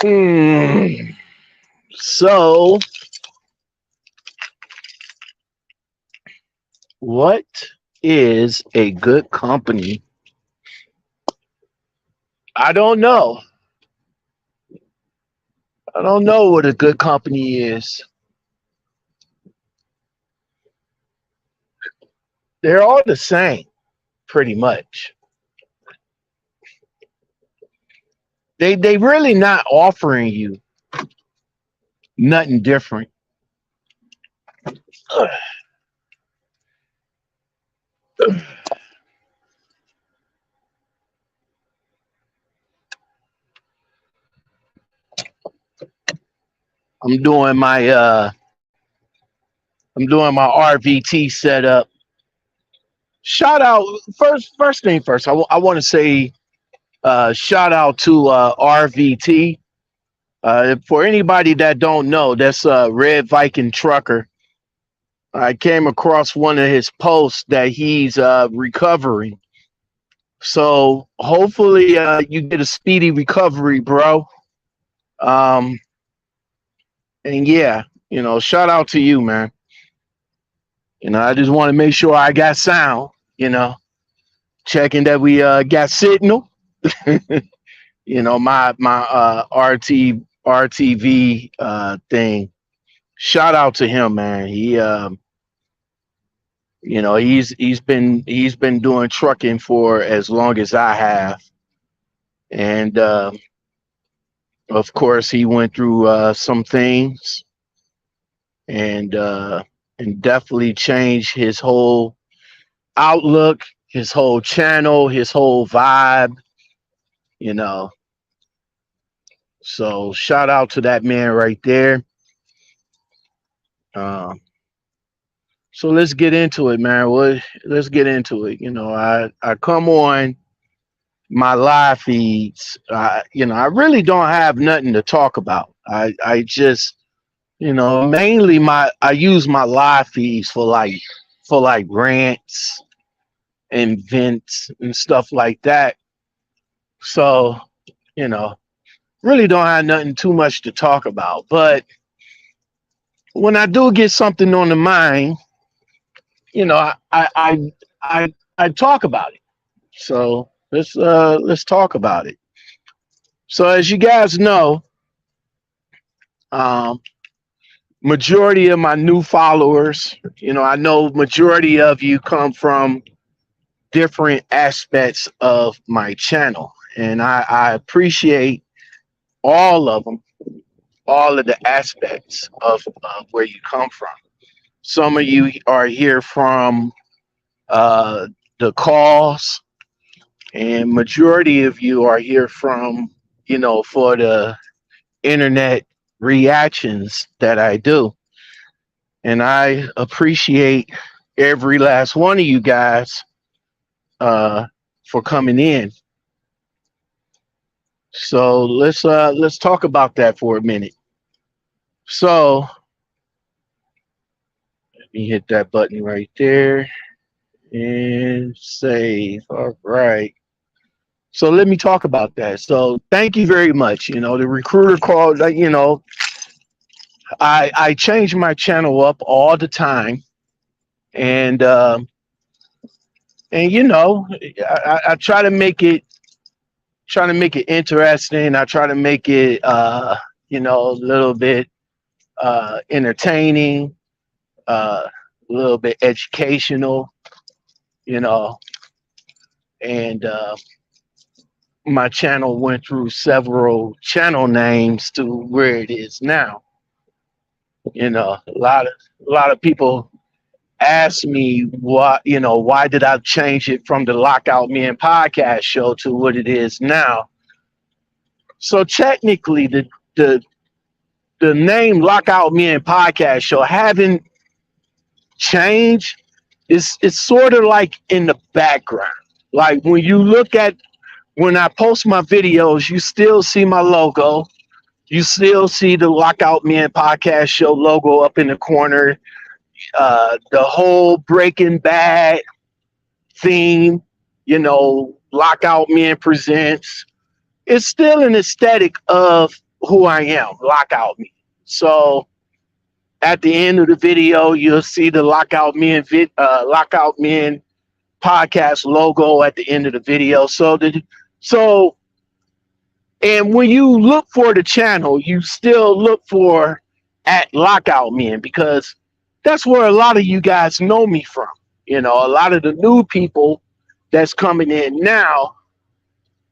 Mm, so, what is a good company? I don't know. I don't know what a good company is. They're all the same, pretty much. They really not offering you nothing different. I'm doing my I'm doing my RVT setup. Shout out first thing first. I want to say shout out to RVT. For anybody that don't know, that's Red Viking Trucker. I came across one of his posts that he's recovering. So hopefully you get a speedy recovery, bro. Um, and yeah, shout out to you, man. I just want to make sure I got sound, checking that we got signal. My RTV thing. Shout out to him, man. He's been doing trucking for as long as I have, and of course he went through some things, and definitely changed his whole outlook, his whole channel, his whole vibe. You know, so shout out to that man right there. Um, so let's get into it, man. Let's get into it. I come on my live feeds. I really don't have nothing to talk about. I just, mainly I use my live feeds for like rants and vents and stuff like that. So, you know, really don't have nothing too much to talk about. But when I do get something on the mind, I talk about it. So let's talk about it. So as you guys know, um, majority of my new followers, I know majority of you come from different aspects of my channel, and I appreciate all of them, all of the aspects of where you come from. Some of you are here from uh, the calls, and majority of you are here from, for the internet reactions that I do. And I appreciate every last one of you guys uh, for coming in. So let's talk about that for a minute. So let me hit that button right there and save. All right. So let me talk about that. So thank you very much. The recruiter called. I change my channel up all the time, and I try to make it interesting. I try to make it a little bit entertaining, a little bit educational, you know, and my channel went through several channel names to where it is now. A lot of people ask me why did I change it from the Lockoutmen podcast show to what it is now. So technically the name Lockoutmen podcast show haven't changed. It's sort of like in the background. Like when I post my videos, you still see my logo. You still see the Lockoutmen podcast show logo up in the corner. The whole Breaking Bad theme, Lockout Men presents. It's still an aesthetic of who I am, Lockoutmen. So at the end of the video, you'll see the Lockoutmen podcast logo at the end of the video. So and when you look for the channel, you still look for at Lockoutmen, because that's where a lot of you guys know me from. A lot of the new people that's coming in now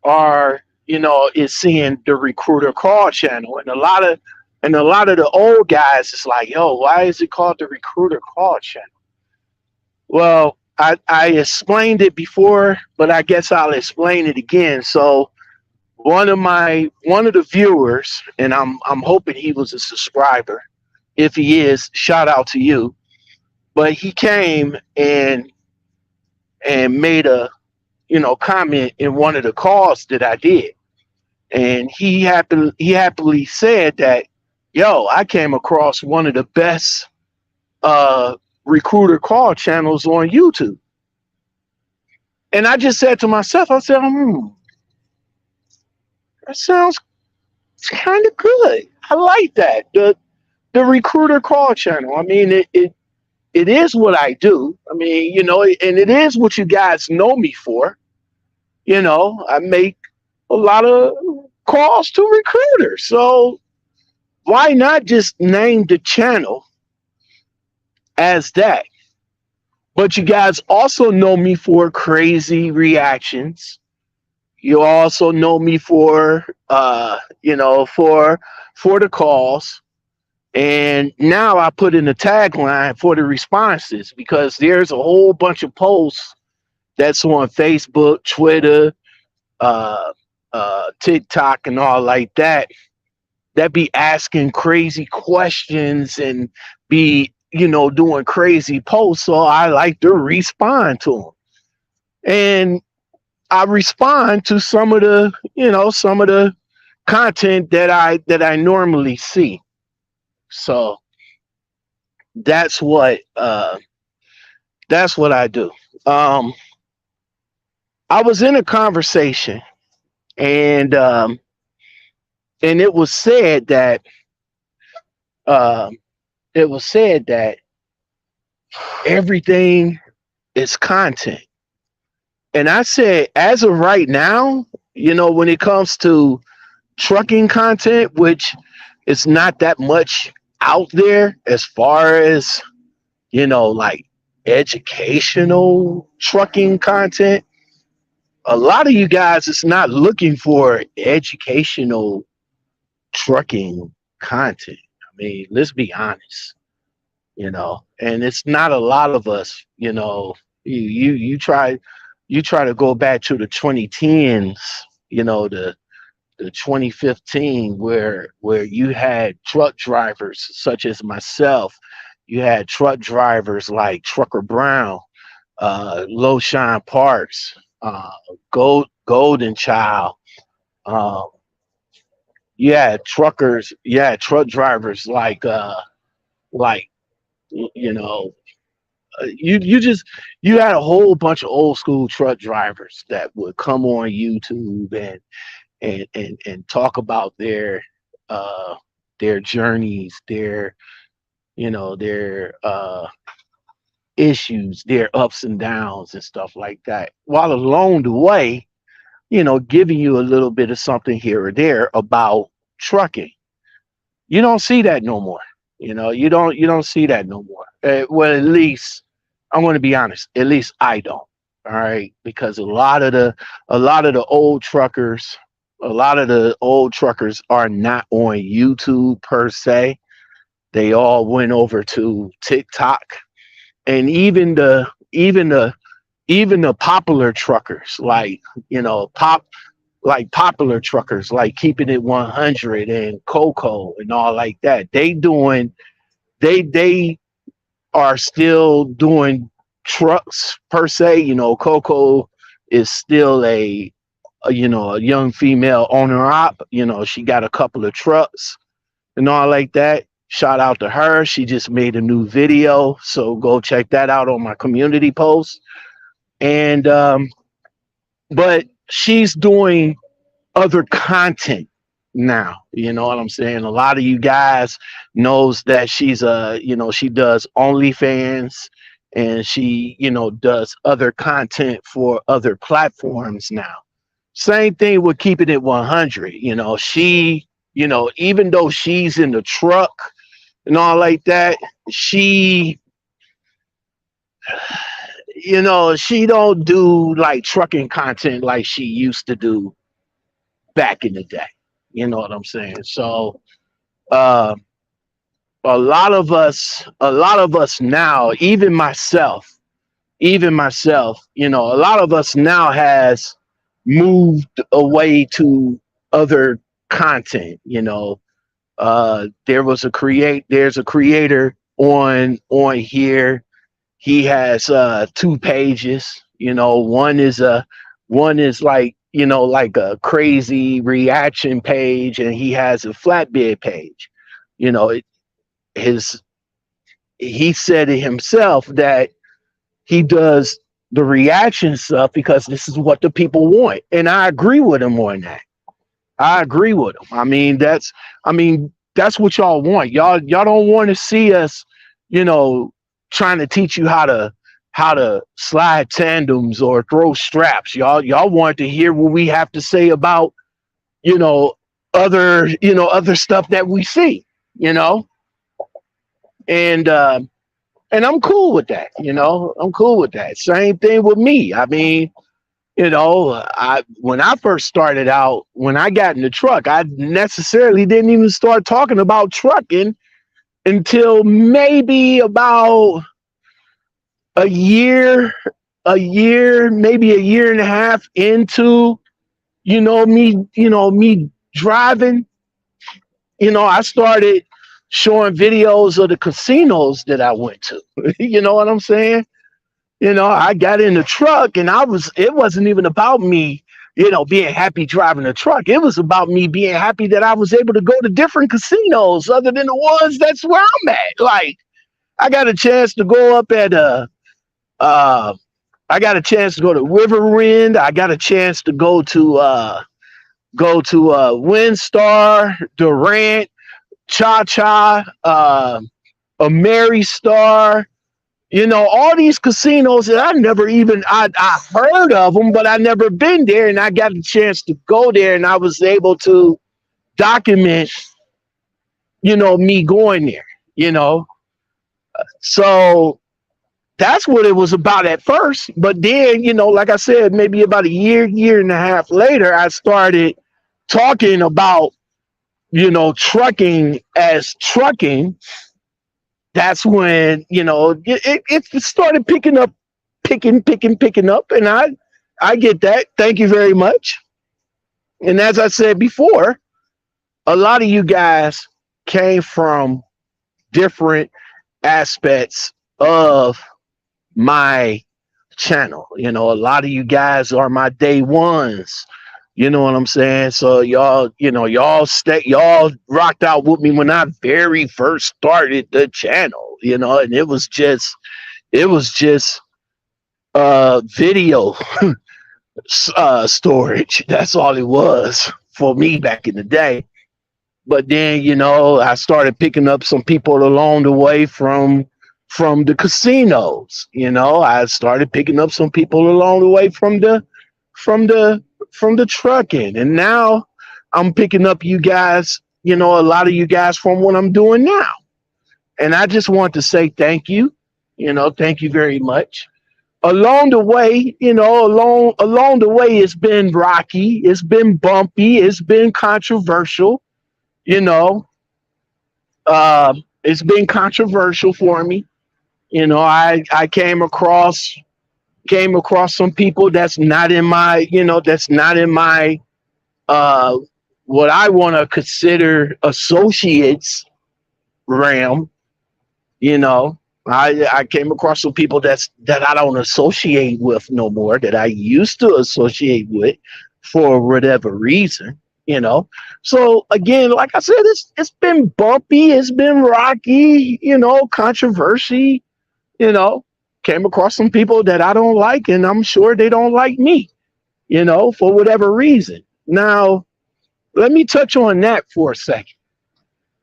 are, is seeing the Recruiter Call channel, and a lot of the old guys is like, yo, why is it called the Recruiter Call channel? Well, I explained it before, but I guess I'll explain it again. So one of the viewers, and I'm hoping he was a subscriber. If he is, shout out to you. But he came and made a comment in one of the calls that I did, and he happily said that, yo, I came across one of the best recruiter call channels on YouTube. And I just said to myself, I said, that sounds kind of good. I like that. The recruiter call channel. I mean, it is what I do. I mean, and it is what you guys know me for. I make a lot of calls to recruiters. So why not just name the channel as that? But you guys also know me for crazy reactions. You also know me for for the calls. And now I put in a tagline for the responses, because there's a whole bunch of posts that's on Facebook, Twitter, TikTok, and all like that be asking crazy questions and be, doing crazy posts. So I like to respond to them. And I respond to some of the content that I normally see. So that's what I do. I was in a conversation, and it was said that everything is content. And I said, as of right now, when it comes to trucking content, which is not that much out there as far as, like educational trucking content, a lot of you guys is not looking for educational trucking content. I mean, let's be honest, and it's not a lot of us, you try to go back to the 2010s, the 2015, where you had truck drivers such as myself. You had truck drivers like Trucker Brown, Low Shine Parks, Golden Child. You had truck drivers like you had a whole bunch of old school truck drivers that would come on YouTube and talk about their journeys, their issues, their ups and downs and stuff like that, while along the way, giving you a little bit of something here or there about trucking. You don't see that no more. You don't see that no more. Well, at least I'm going to be honest. At least I don't. All right, because a lot of the old truckers are not on YouTube per se. They all went over to TikTok, and even the popular truckers, like popular truckers like Keeping It 100 and Coco and all like that. They are still doing trucks per se. Coco is still a young female owner op. She got a couple of trucks and all like that. Shout out to her. She just made a new video, so go check that out on my community post. And but she's doing other content now. You know what I'm saying? A lot of you guys knows that she's she does OnlyFans, and she, does other content for other platforms now. Same thing with keeping it 100. She, even though she's in the truck and all like that, she, she don't do like trucking content like she used to do back in the day. You know what I'm saying? So uh, a lot of us now, even myself, a lot of us now has moved away to other content. There's a creator on here. He has two pages. One is like, like a crazy reaction page, and he has a flatbed page. You know, it, his he said it himself that he does the reaction stuff because this is what the people want. And I agree with him on that. I agree with him. That's what y'all want. Y'all don't want to see us, you know, trying to teach you how to slide tandems or throw straps. Y'all want to hear what we have to say about, you know, other stuff that we see, you know. And I'm cool with that, I'm cool with that. Same thing with me. When I first started out, when I got in the truck, I necessarily didn't even start talking about trucking until maybe about maybe a year and a half into, me driving. I started showing videos of the casinos that I went to. You know what I'm saying? I got in the truck, and it wasn't even about me, being happy driving the truck. It was about me being happy that I was able to go to different casinos other than the ones that's where I'm at. Like, I got a chance to go up at I got a chance to go to Riverwind. I got a chance to go to Windstar, Durant, Cha Cha, a Mary Star. All these casinos that I heard of them, but I never been there, and I got a chance to go there, and I was able to document, me going there, So that's what it was about at first. But then, like I said, maybe about a year and a half later, I started talking about, trucking as trucking. That's when, it started picking up, picking up. And I get that. Thank you very much. And as I said before, a lot of you guys came from different aspects of my channel. A lot of you guys are my day ones. You know what I'm saying? So y'all rocked out with me when I very first started the channel, and it was just video storage. That's all it was for me back in the day. But then, I started picking up some people along the way from the casinos. I started picking up some people along the way from the trucking, and now I'm picking up you guys, a lot of you guys from what I'm doing now. And I just want to say thank you. Thank you very much. Along the way, along the way, it's been rocky, it's been bumpy, it's been controversial. It's been controversial for me. I came across some people that's not in my, what I want to consider associates realm. I came across some people that I don't associate with no more, that I used to associate with for whatever reason. So again, like I said, it's been bumpy, it's been rocky, controversy. Came across some people that I don't like, and I'm sure they don't like me, for whatever reason. Now, Let me touch on that for a second.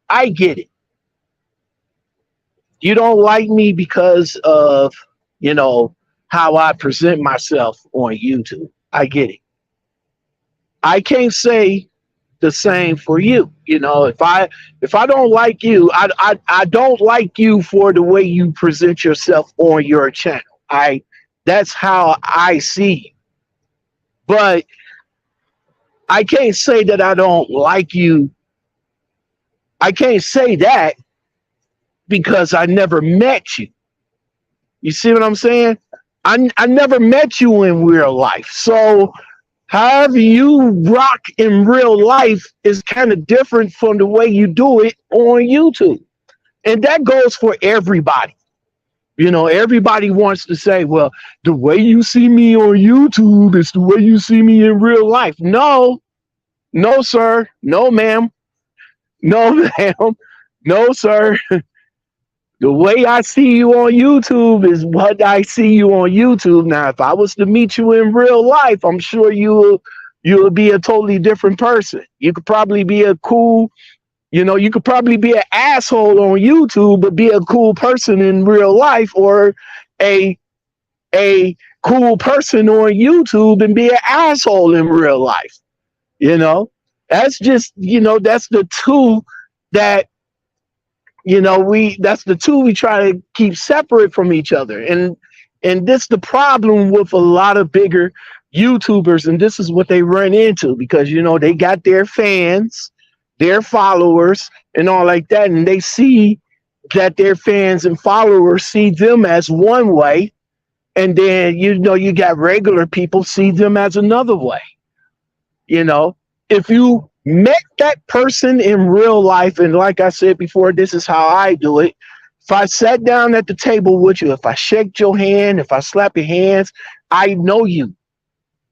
I get it. You don't like me because of, you know, how I present myself on YouTube. I get it. I can't say the same for you. You know, if I don't like you, I don't like you for the way you present yourself on your channel. I That's how I see you. But I can't say that I don't like you. I can't say that because I never met you. You see what I'm saying? I never met you in real life. So however you rock in real life is kind of different from the way you do it on YouTube. And that goes for everybody. You know, everybody wants to say, well, the way you see me on YouTube is the way you see me in real life. No, no, sir. No, ma'am. No, ma'am. No, sir. The way I see you on YouTube is what I see you on YouTube. Now, if I was to meet you in real life, I'm sure you'll be a totally different person. You could probably be a cool, you could probably be an asshole on YouTube, but be a cool person in real life, or a a cool person on YouTube and be an asshole in real life. You know, that's just that's the two that that's the two we try to keep separate from each other. And this the problem with a lot of bigger YouTubers, and this is what they run into, because they got their fans, their followers, and all like that, and they see that their fans and followers see them as one way, and then you got regular people see them as another way. If you met that person in real life, and like I said before, this is how I do it. If I sat down at the table with you, if I shake your hand, if I slap your hands, I know you.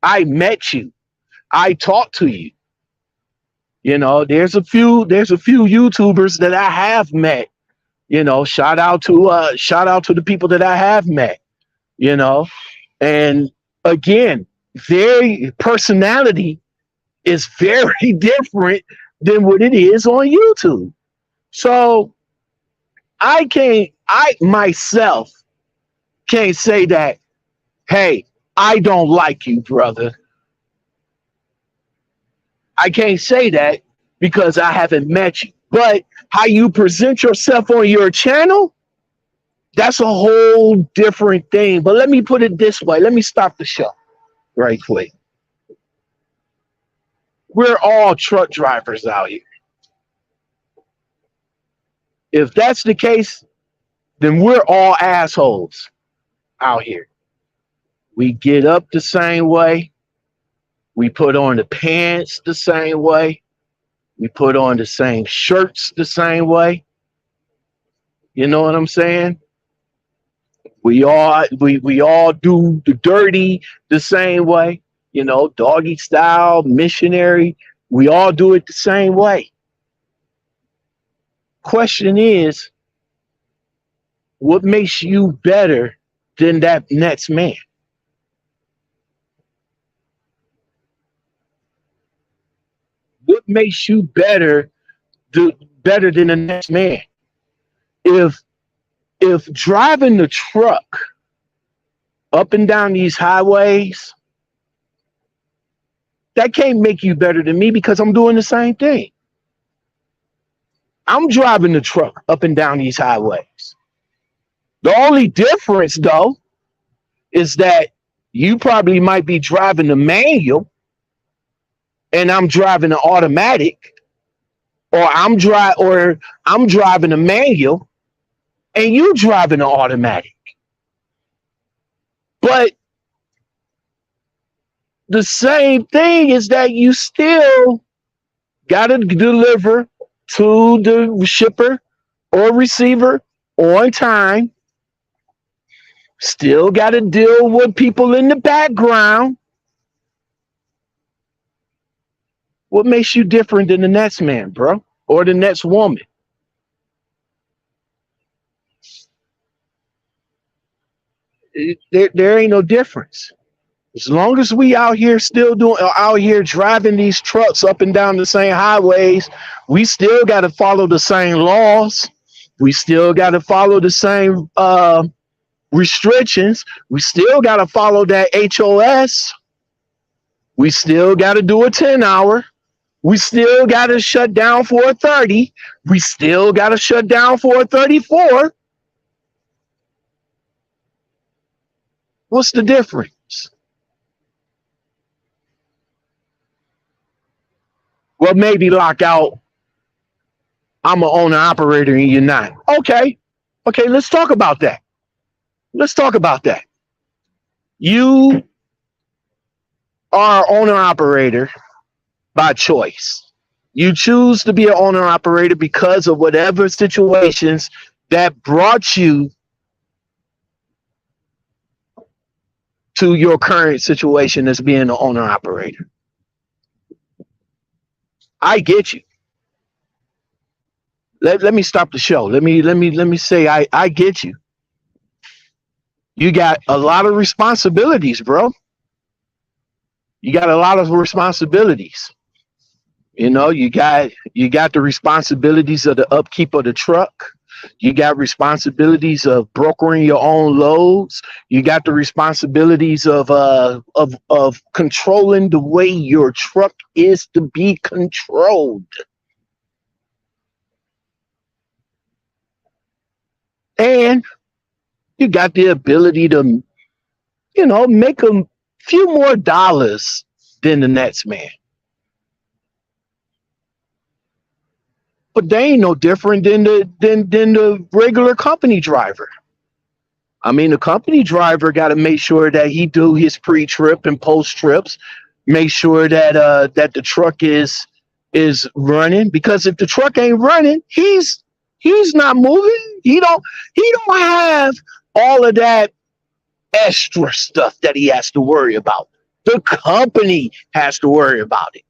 I met you. I talked to you. There's a few YouTubers that I have met. Shout out to the people that I have met. And again, their personality is very different than what it is on YouTube. So I myself can't say that, hey, I don't like you, brother. I can't say that because I haven't met you. But how you present yourself on your channel, that's a whole different thing. But let me put it this way. Let me stop the show right quick. We're all truck drivers out here. If that's the case, then we're all assholes out here. We get up the same way. We put on the pants the same way. We put on the same shirts the same way. You know what I'm saying? We all do the dirty the same way. Doggy style, missionary. We all do it the same way. Question is, what makes you better than that next man? What makes you better than the next man? If driving the truck up and down these highways, that can't make you better than me, because I'm doing the same thing. I'm driving the truck up and down these highways. The only difference, though, is that you probably might be driving the manual and I'm driving an automatic, or I'm driving a manual and you driving an automatic. But the same thing is that you still got to deliver to the shipper or receiver on time. Still got to deal with people in the background. What makes you different than the next man, bro? Or the next woman? There ain't no difference. As long as we out here out here driving these trucks up and down the same highways, we still got to follow the same laws. We still got to follow the same restrictions. We still got to follow that HOS. We still got to do a 10-hour. We still got to shut down for a 30. We still got to shut down for a 34. What's the difference? Well, maybe Lockout, I'm an owner operator and you're not. Okay, let's talk about that. You are owner operator by choice. You choose to be an owner operator because of whatever situations that brought you to your current situation as being an owner operator. I get you. Let me stop the show. Let me say I get you. You got a lot of responsibilities, bro. You got a lot of responsibilities. You know, you got the responsibilities of the upkeep of the truck. You got responsibilities of brokering your own loads. You got the responsibilities of controlling the way your truck is to be controlled. And you got the ability to, you know, make a few more dollars than the next man. But they ain't no different than the regular company driver. I mean, the company driver got to make sure that he do his pre-trip and post-trips, make sure that that the truck is running. Because if the truck ain't running, he's not moving. He don't have all of that extra stuff that he has to worry about. The company has to worry about it.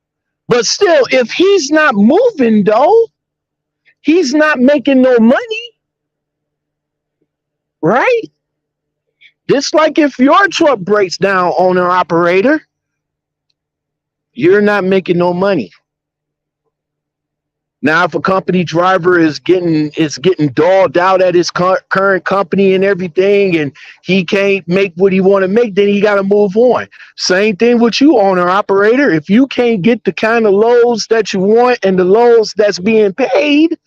But still, if he's not moving though, he's not making no money, right? Just like if your truck breaks down, owner operator, you're not making no money. Now, if a company driver is getting dogged out at his current company and everything, and he can't make what he want to make, then he got to move on. Same thing with you, owner operator. If you can't get the kind of loads that you want and the loads that's being paid,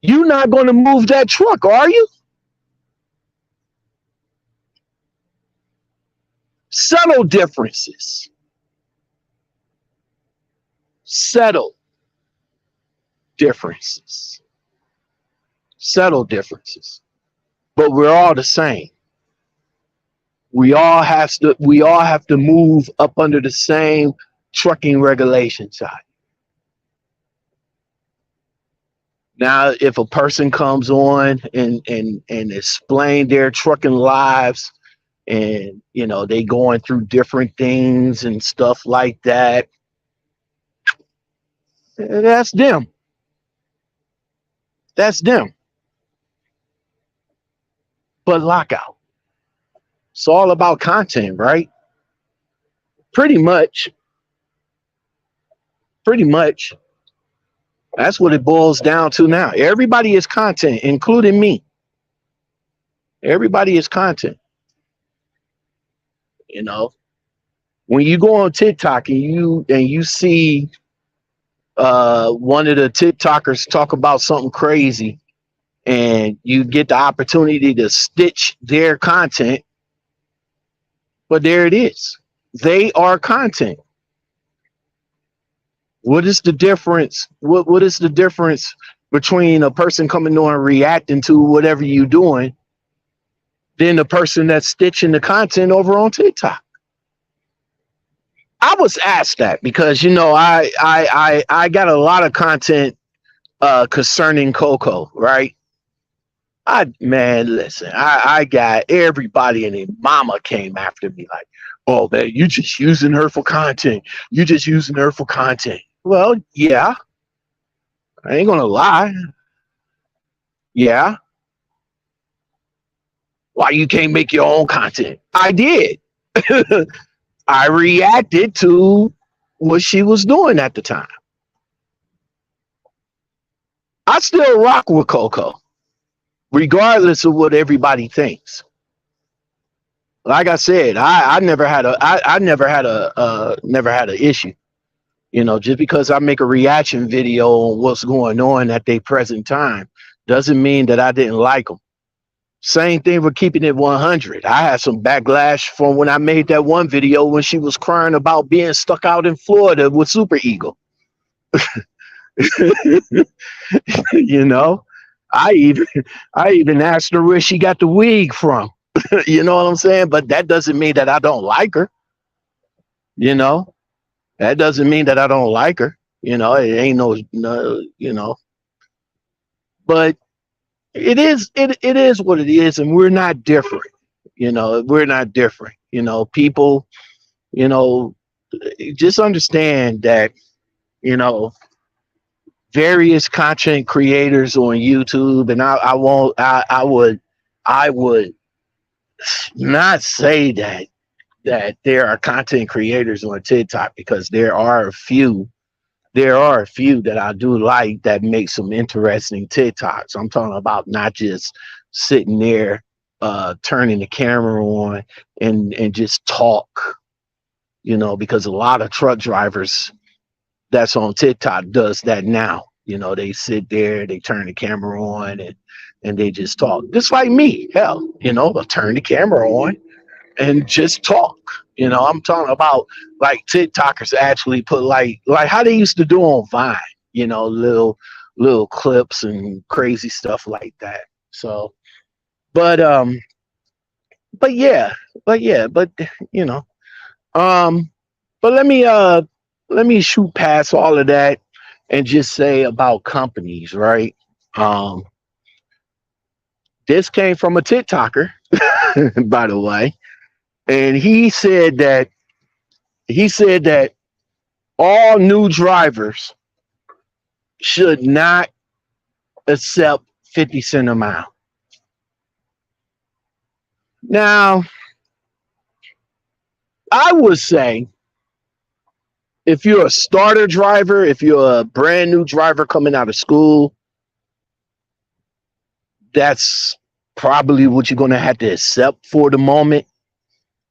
you're not going to move that truck, are you? Subtle differences. Subtle differences. But we're all the same. We all have to move up under the same trucking regulation side. Now, if a person comes on and explain their trucking lives, and you know they going through different things and stuff like that, that's them. But Lockout, it's all about content, right? Pretty much. That's what it boils down to now. Everybody is content, including me. Everybody is content. You know, when you go on TikTok and you see one of the TikTokers talk about something crazy, and you get the opportunity to stitch their content, but there it is. They are content. What is the difference? What is the difference between a person coming on and reacting to whatever you're doing than the person that's stitching the content over on TikTok? I was asked that because, you know, I got a lot of content concerning Coco, right? Listen, I got everybody and their mama came after me like, oh man, you just using her for content. You just using her for content. Well, yeah. I ain't gonna lie. Yeah. Why you can't make your own content? I did. I reacted to what she was doing at the time. I still rock with Coco, regardless of what everybody thinks. Like I said, I never had a I never had a never had an issue. You know, just because I make a reaction video on what's going on at their present time doesn't mean that I didn't like them. Same thing with keeping it 100. I had some backlash from when I made that one video when she was crying about being stuck out in Florida with Super Eagle. You know, I even I even asked her where she got the wig from. You know what I'm saying? But that doesn't mean that I don't like her. You know, that doesn't mean that I don't like her. You know, it ain't no you know, but it is what it is, and we're not different. You know, we're not different. You know, people, you know, just understand that, you know, various content creators on YouTube, and I won't I would not say that there are content creators on TikTok, because there are a few that I do like that make some interesting TikToks. I'm talking about not just sitting there turning the camera on and just talk, you know, because a lot of truck drivers that's on TikTok does that now. You know, they sit there, they turn the camera on and they just talk. Just like me. Hell, you know, they'll turn the camera on and just talk. You know, I'm talking about like TikTokers actually put like how they used to do on Vine, you know, little clips and crazy stuff like that. So, but but yeah, but you know, um, but let me shoot past all of that and just say about companies, right? Um, this came from a TikToker, by the way, and he said that all new drivers should not accept 50 cent a mile. Now, I would say if you're a starter driver, if you're a brand new driver coming out of school, that's probably what you're going to have to accept for the moment,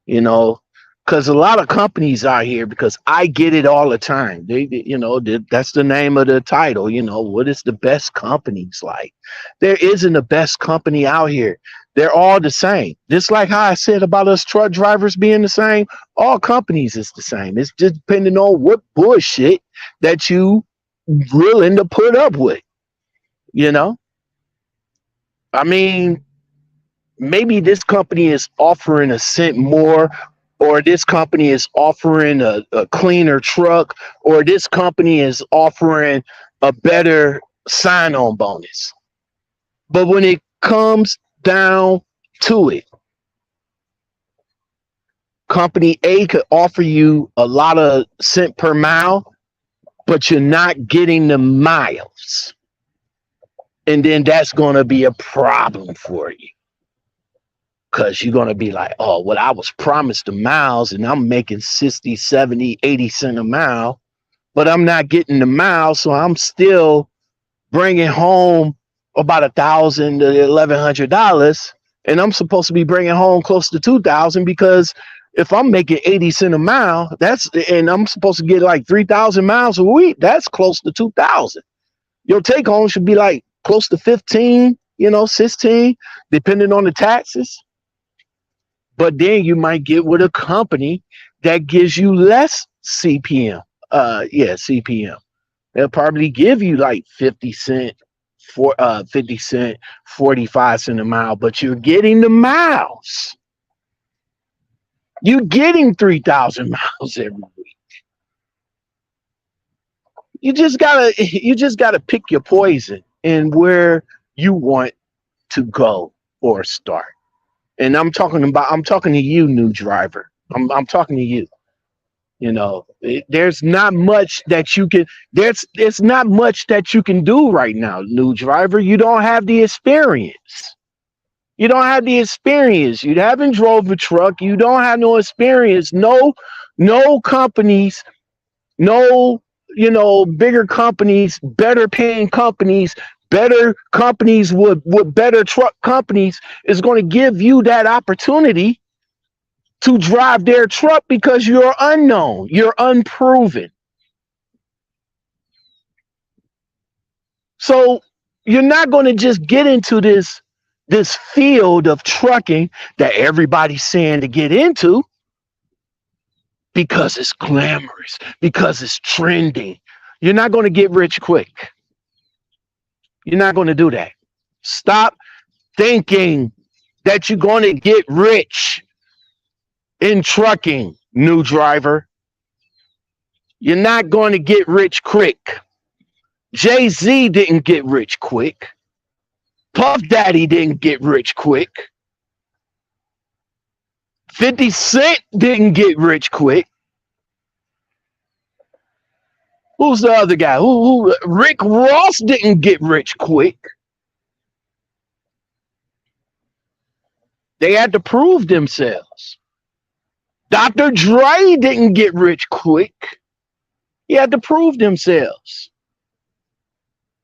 you know, because a lot of companies out here, because I get it all the time. You know, that's the name of the title. You know, what is the best companies like? There isn't a best company out here. They're all the same. Just like how I said about us truck drivers being the same, all companies is the same. It's just depending on what bullshit that you willing to put up with, you know? I mean, maybe this company is offering a cent more, or this company is offering a cleaner truck, or this company is offering a better sign-on bonus. But when it comes down to it, company A could offer you a lot of cent per mile, but you're not getting the miles. And then that's going to be a problem for you. Because you're going to be like, oh, well, I was promised the miles and I'm making 60, 70, 80 cent a mile, but I'm not getting the miles. So I'm still bringing home about $1,000 to $1,100. And I'm supposed to be bringing home close to 2,000, because if I'm making 80 cent a mile, and I'm supposed to get like 3,000 miles a week, that's close to 2,000. Your take home should be like close to 15, you know, 16, depending on the taxes. But then you might get with a company that gives you less CPM. CPM. They'll probably give you like 50 cent, 45 cent a mile, but you're getting the miles. You're getting 3,000 miles every week. You just gotta pick your poison and where you want to go or start. And I'm talking to you, new driver. I'm talking to you. You know, there's not much that you can. There's not much that you can do right now, new driver. You don't have the experience. You don't have the experience. You haven't drove a truck. You don't have no experience. No No companies, no, bigger companies, better paying companies, better companies with better truck companies is going to give you that opportunity to drive their truck because you're unknown, you're unproven. So you're not going to just get into this field of trucking that everybody's saying to get into because it's glamorous, because it's trending. You're not going to get rich quick. You're not going to do that. Stop thinking that you're going to get rich in trucking, new driver. You're not going to get rich quick. Jay-Z didn't get rich quick. Puff Daddy didn't get rich quick. 50 Cent didn't get rich quick. Who's the other guy? Rick Ross didn't get rich quick. They had to prove themselves. Dr. Dre didn't get rich quick. He had to prove themselves.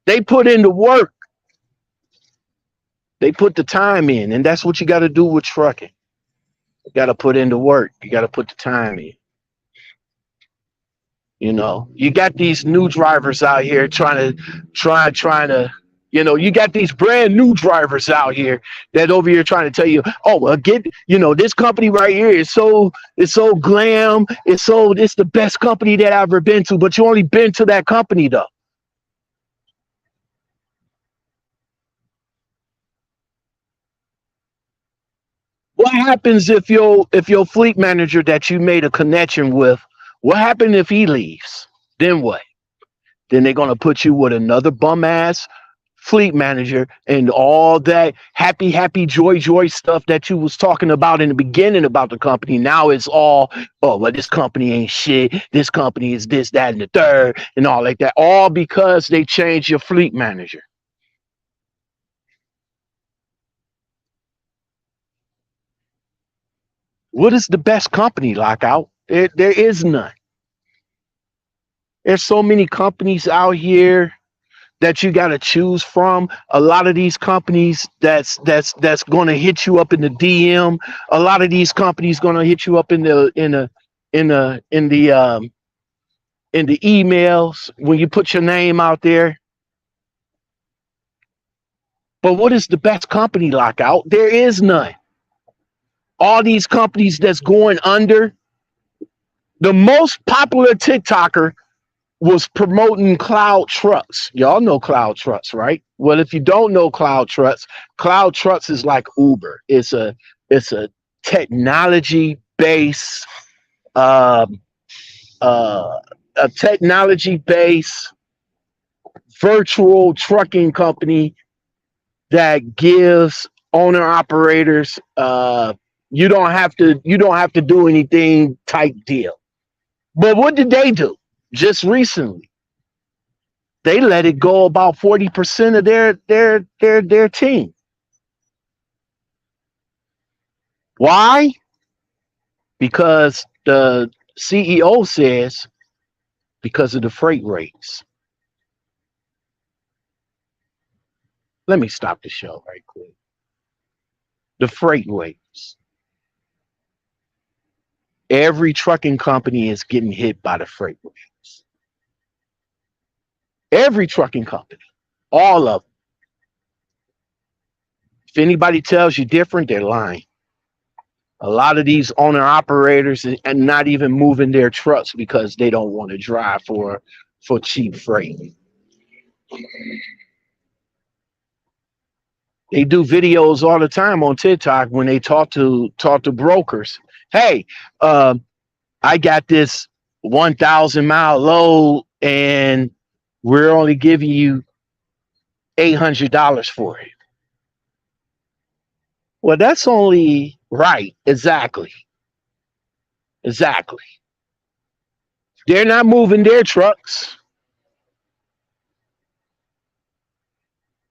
They put in the work. They put the time in, and that's what you got to do with trucking. You got to put in the work. You got to put the time in. You got these new drivers out here trying to, you got these brand new drivers out here that over here trying to tell you, oh, well, this company right here it's so glam. It's the best company that I've ever been to, but you only been to that company though. What happens if your fleet manager that you made a connection with, what happened if he leaves? Then what? Then they're gonna put you with another bum ass fleet manager and all that happy joy stuff that you was talking about in the beginning about the company. Now it's all, oh well, this company ain't shit. This company is this, that, and the third, and all like that. All because they changed your fleet manager. What is the best company, Lockout? There is none. There's so many companies out here that you got to choose from. A lot of these companies that's going to hit you up in the DM. A lot of these companies going to hit you up in the emails when you put your name out there. But what is the best company, Lockout? There is none. All these companies that's going under. The most popular TikToker was promoting cloud trucks. Y'all know cloud trucks, right? Well, if you don't know cloud trucks is like Uber. It's a technology based a technology based virtual trucking company that gives owner operators you don't have to do anything type deal. But what did they do? Just recently, they let it go about 40% of their team. Why? Because the CEO says because of the freight rates. Let me stop the show right quick. The freight rates. Every trucking company is getting hit by the freight rates. Every trucking company, all of them. If anybody tells you different, they're lying. A lot of these owner operators and not even moving their trucks because they don't want to drive for cheap freight. They do videos all the time on TikTok when they talk to brokers. Hey, I got this 1,000-mile load and we're only giving you $800 for it. Well, that's only right. Exactly. They're not moving their trucks.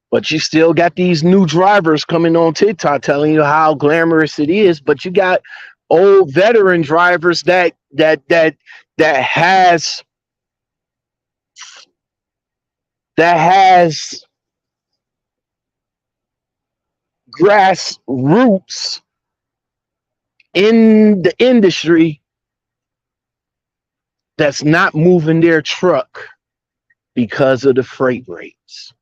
But you still got these new drivers coming on TikTok telling you how glamorous it is. But you got old veteran drivers that has that has grassroots in the industry that's not moving their truck because of the freight rates.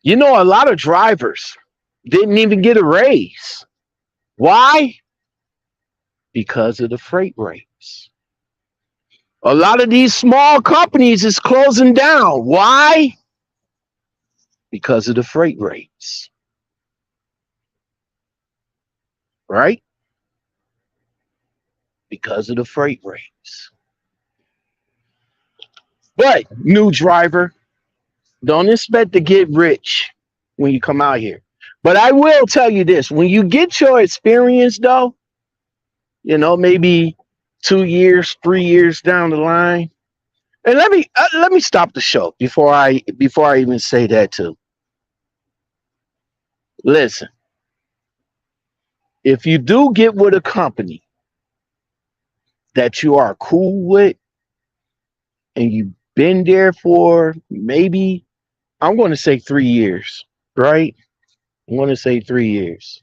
You know, a lot of drivers didn't even get a raise. Why? Because of the freight rates. A lot of these small companies is closing down. Why? Because of the freight rates. Right? Because of the freight rates. But, new driver, don't expect to get rich when you come out here. But I will tell you this, when you get your experience though, you know, maybe 2 years, 3 years down the line. And let me stop the show before I even say that too. Listen, if you do get with a company that you are cool with and you've been there for maybe, I'm going to say 3 years, right? I'm going to say 3 years.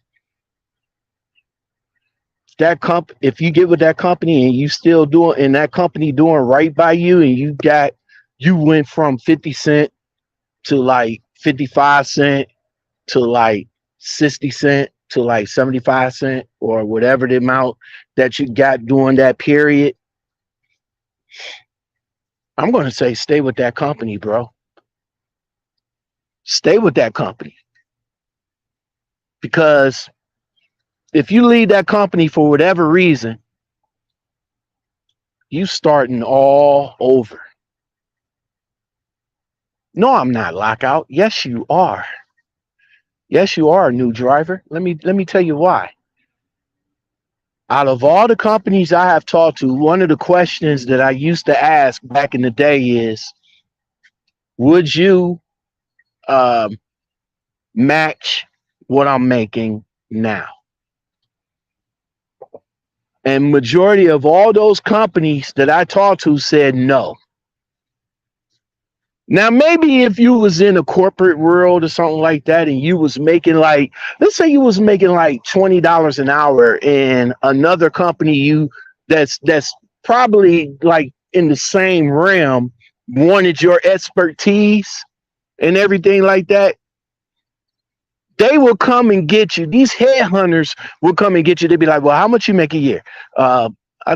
If you get with that company and you still doing, and that company doing right by you, and you went from 50 cent to like 55 cent to like 60 cent to like 75 cent or whatever the amount that you got during that period, I'm going to say stay with that company, bro. Stay with that company. Because if you leave that company for whatever reason, you starting all over. No, I'm not, Lockout. Yes, you are. Yes, you are, new driver. Let me tell you why. Out of all the companies I have talked to, one of the questions that I used to ask back in the day is, would you match what I'm making now? And majority of all those companies that I talked to said no. Now, maybe if you was in a corporate world or something like that, and you was making like, let's say you was making like $20 an hour, and another company that's probably like in the same realm wanted your expertise and everything like that, they will come and get you. These headhunters will come and get you. They'll be like, well, how much you make a year? I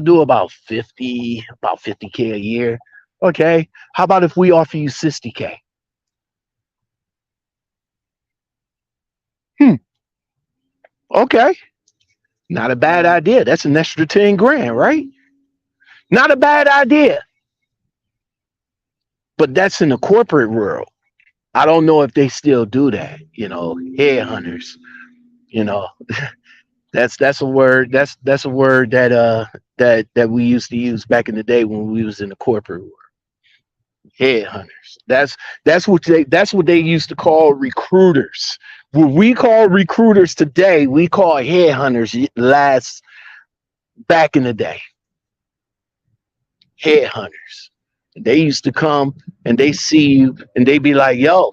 do about 50K a year. Okay. How about if we offer you 60K? Okay. Not a bad idea. That's an extra 10 grand, right? Not a bad idea. But that's in the corporate world. I don't know if they still do that, you know, headhunters, you know. That's a word. That's a word that we used to use back in the day when we was in the corporate world. Headhunters. That's what they used to call recruiters. What we call recruiters today, we call headhunters back in the day. Headhunters. They used to come and they see you and they be like, yo,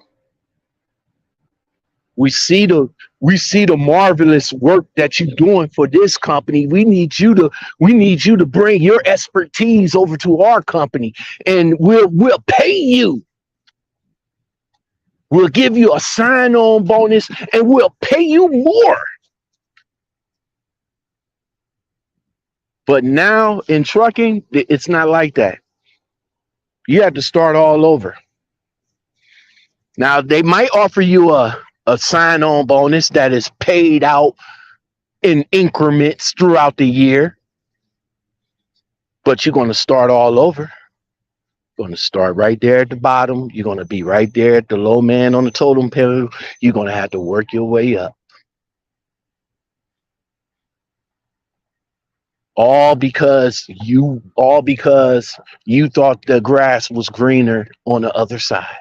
we see the marvelous work that you're doing for this company. We need you to bring your expertise over to our company, and we'll pay you. We'll give you a sign-on bonus, and we'll pay you more. But now in trucking, it's not like that. You have to start all over. Now they might offer you a sign-on bonus that is paid out in increments throughout the year, but you're going to start all over. You're going to start right there at the bottom. You're going to be right there at the low man on the totem pole. You're going to have to work your way up. All because you thought the grass was greener on the other side.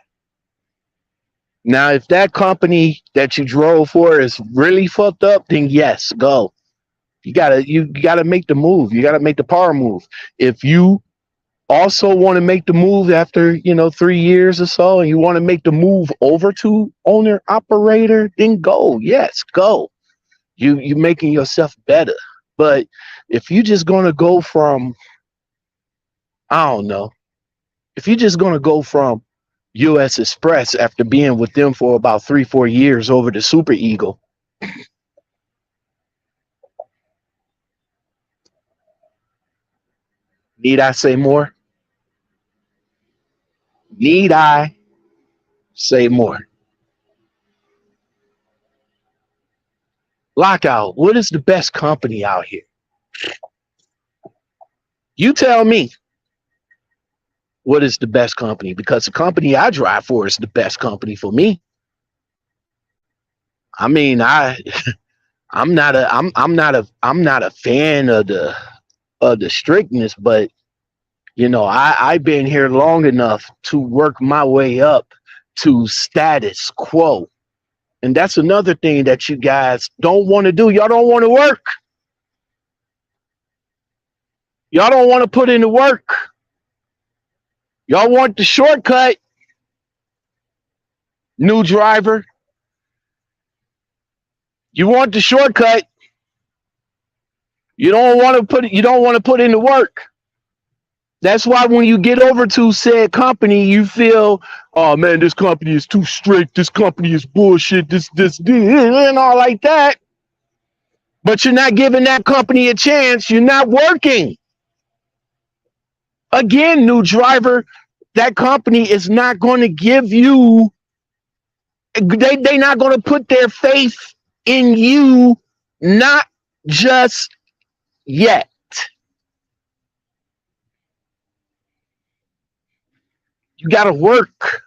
Now, if that company that you drove for is really fucked up, then yes, go. You gotta make the move. You gotta make the power move. If you also want to make the move after 3 years or so, and you want to make the move over to owner operator, then go. Yes, go. You making yourself better. But if you just gonna go from, I don't know, if you're just gonna go from US Express after being with them for about 3-4 years over to Super Eagle, need I say more? Need I say more? Lockout, what is the best company out here? You tell me what is the best company, because the company I drive for is the best company for me. I mean, I'm not a fan of the strictness, but I've been here long enough to work my way up to status quo. And that's another thing that you guys don't want to do. Y'all don't want to work. Y'all don't want to put in the work. Y'all want the shortcut. New driver. You want the shortcut. You don't want to put in the work. That's why when you get over to said company, you feel, oh man, this company is too strict. This company is bullshit. This, and all like that. But you're not giving that company a chance. You're not working. Again, new driver, that company is not going to give you, they're not going to put their faith in you, not just yet. You got to work.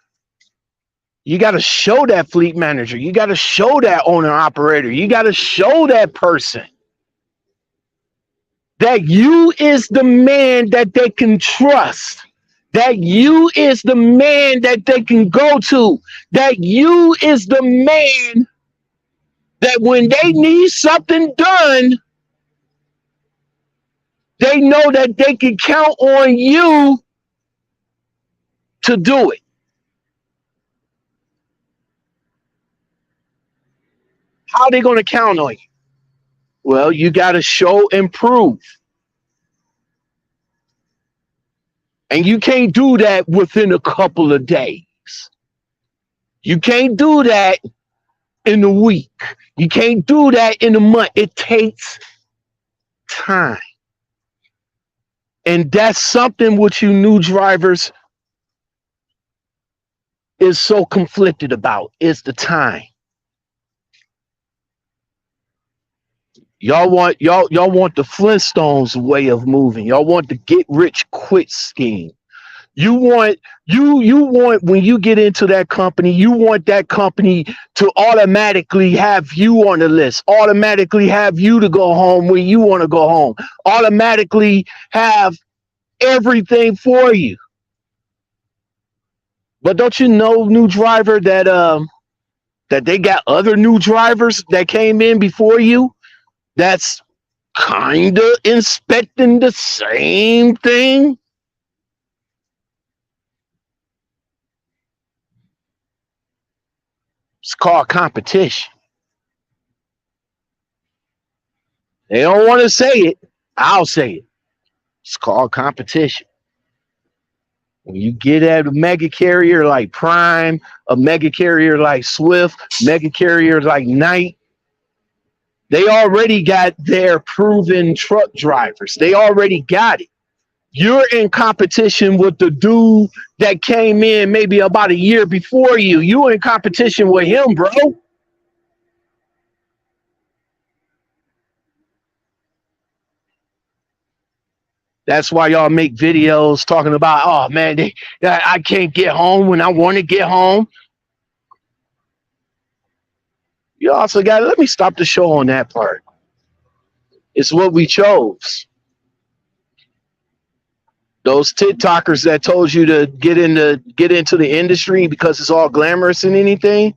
You got to show that fleet manager. You got to show that owner operator. You got to show that person that you is the man that they can trust, that you is the man that they can go to, that you is the man that when they need something done, they know that they can count on you to do it. How are they going to count on you? Well, you got to show and prove. And you can't do that within a couple of days. You can't do that in a week. You can't do that in a month. It takes time. And that's something which you new drivers is so conflicted about, is the time. Y'all want the Flintstones way of moving. Y'all want the get rich quick scheme. You want when you get into that company, you want that company to automatically have you on the list, automatically have you to go home when you want to go home, automatically have everything for you. But don't you know, new driver, that they got other new drivers that came in before you that's kind of inspecting the same thing? It's called competition. They don't want to say it. I'll say it. It's called competition. When you get at a mega carrier like Prime, a mega carrier like Swift, mega carriers like Knight, they already got their proven truck drivers. They already got it. You're in competition with the dude that came in maybe about a year before you. You're in competition with him, bro. That's why y'all make videos talking about, oh man, I can't get home when I want to get home. You also got, let me stop the show on that part. It's what we chose. Those TikTokers that told you to get into the industry because it's all glamorous and anything,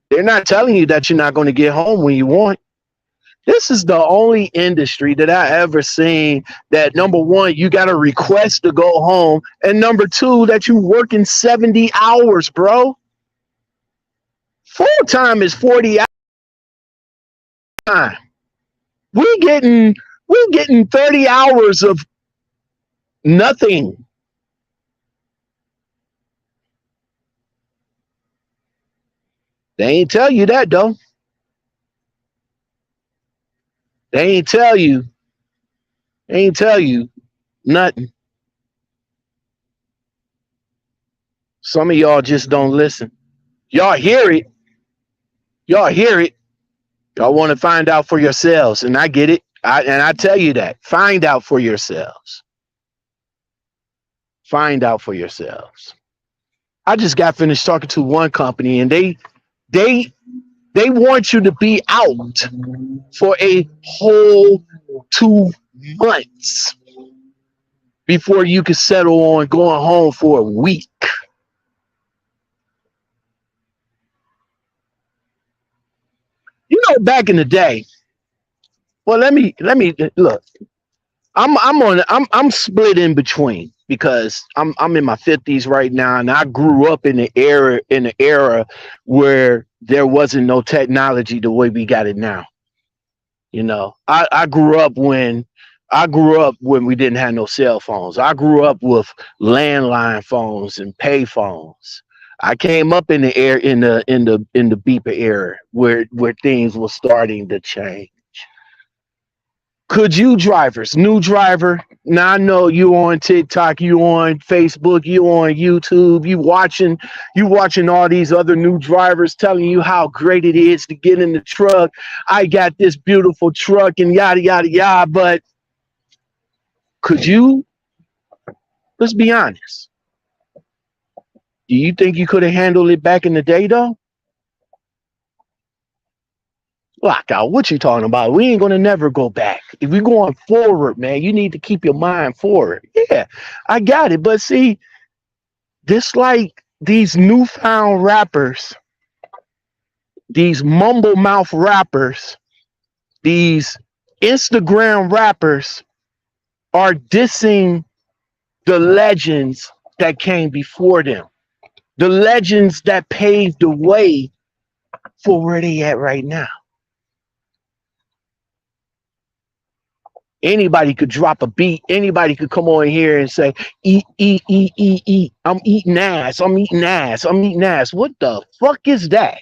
they're not telling you that you're not going to get home when you want. This is the only industry that I ever seen that, number one, you got to request to go home, and number two, that you working 70 hours, bro. Full time is 40 hours. We're getting 30 hours of nothing. They ain't tell you that though. They ain't tell you. They ain't tell you nothing. Some of y'all just don't listen. Y'all hear it. Y'all hear it. Y'all want to find out for yourselves, and I get it. I tell you that. Find out for yourselves. Find out for yourselves. I just got finished talking to one company, and they want you to be out for a whole 2 months before you can settle on going home for a week. You know, back in the day. Well, let me look. I'm split in between because I'm in my 50s right now, and I grew up in the era where there wasn't no technology the way we got it now. You know, I grew up when we didn't have no cell phones. I grew up with landline phones and pay phones. I came up in the air in the beeper era where things were starting to change. Could you drivers, new driver? Now I know you on TikTok, you on Facebook, you on YouTube, you watching all these other new drivers telling you how great it is to get in the truck. I got this beautiful truck and yada yada yada. But could you? Let's be honest. Do you think you could have handled it back in the day though? Lockout, what you talking about? We ain't gonna never go back. If we're going forward, man, you need to keep your mind forward. Yeah, I got it. But see, this like these newfound rappers, these mumble mouth rappers, these Instagram rappers are dissing the legends that came before them, the legends that paved the way for where they at right now. Anybody could drop a beat. Anybody could come on here and say, eat, eat, eat, eat, eat. I'm eating ass. I'm eating ass. I'm eating ass. What the fuck is that?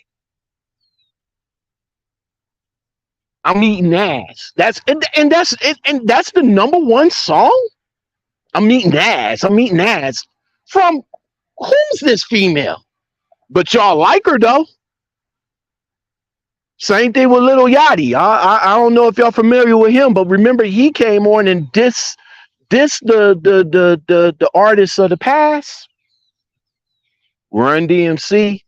I'm eating ass. That's the number one song. I'm eating ass. I'm eating ass. From who's this female? But y'all like her though. Same thing with Lil Yachty. I don't know if y'all familiar with him, but remember he came on and diss the artists of the past. Run DMC,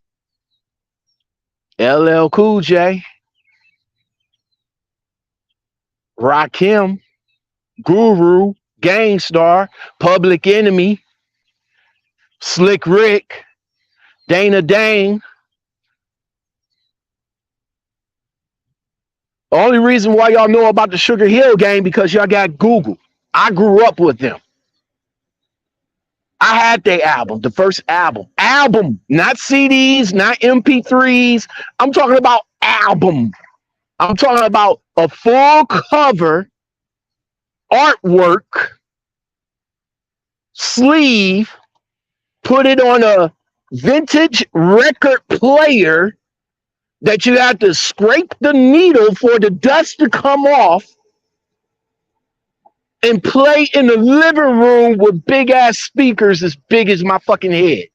LL Cool J, Rakim, Guru, Gangstar, Public Enemy, Slick Rick, Dana Dane. The only reason why y'all know about the Sugar Hill Gang because y'all got Google. I grew up with them. I had their album, the first album, not CDs, not MP3s. I'm talking about album. I'm talking about a full cover, artwork, sleeve, put it on a vintage record player that you have to scrape the needle for the dust to come off and play in the living room with big ass speakers as big as my fucking head.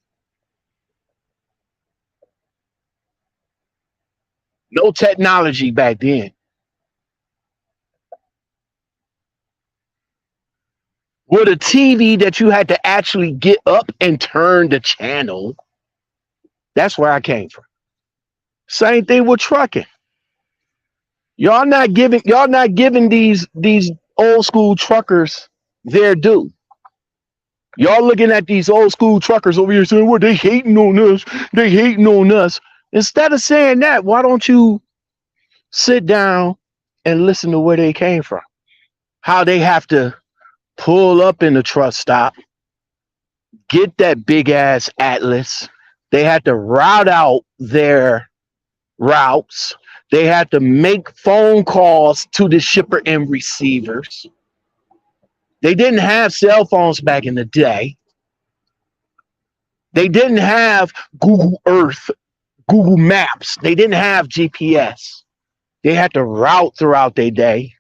No technology back then. With a TV that you had to actually get up and turn the channel. That's where I came from. Same thing with trucking. Y'all not giving these old school truckers their due. Y'all looking at these old school truckers over here saying, well, they hating on us. They hating on us. Instead of saying that, why don't you sit down and listen to where they came from. How they have to pull up in the truck stop, get that big ass atlas. They had to route out their routes. They had to make phone calls to the shipper and receivers. They didn't have cell phones back in the day. They didn't have Google Earth, Google Maps. They didn't have GPS. They had to route throughout their day.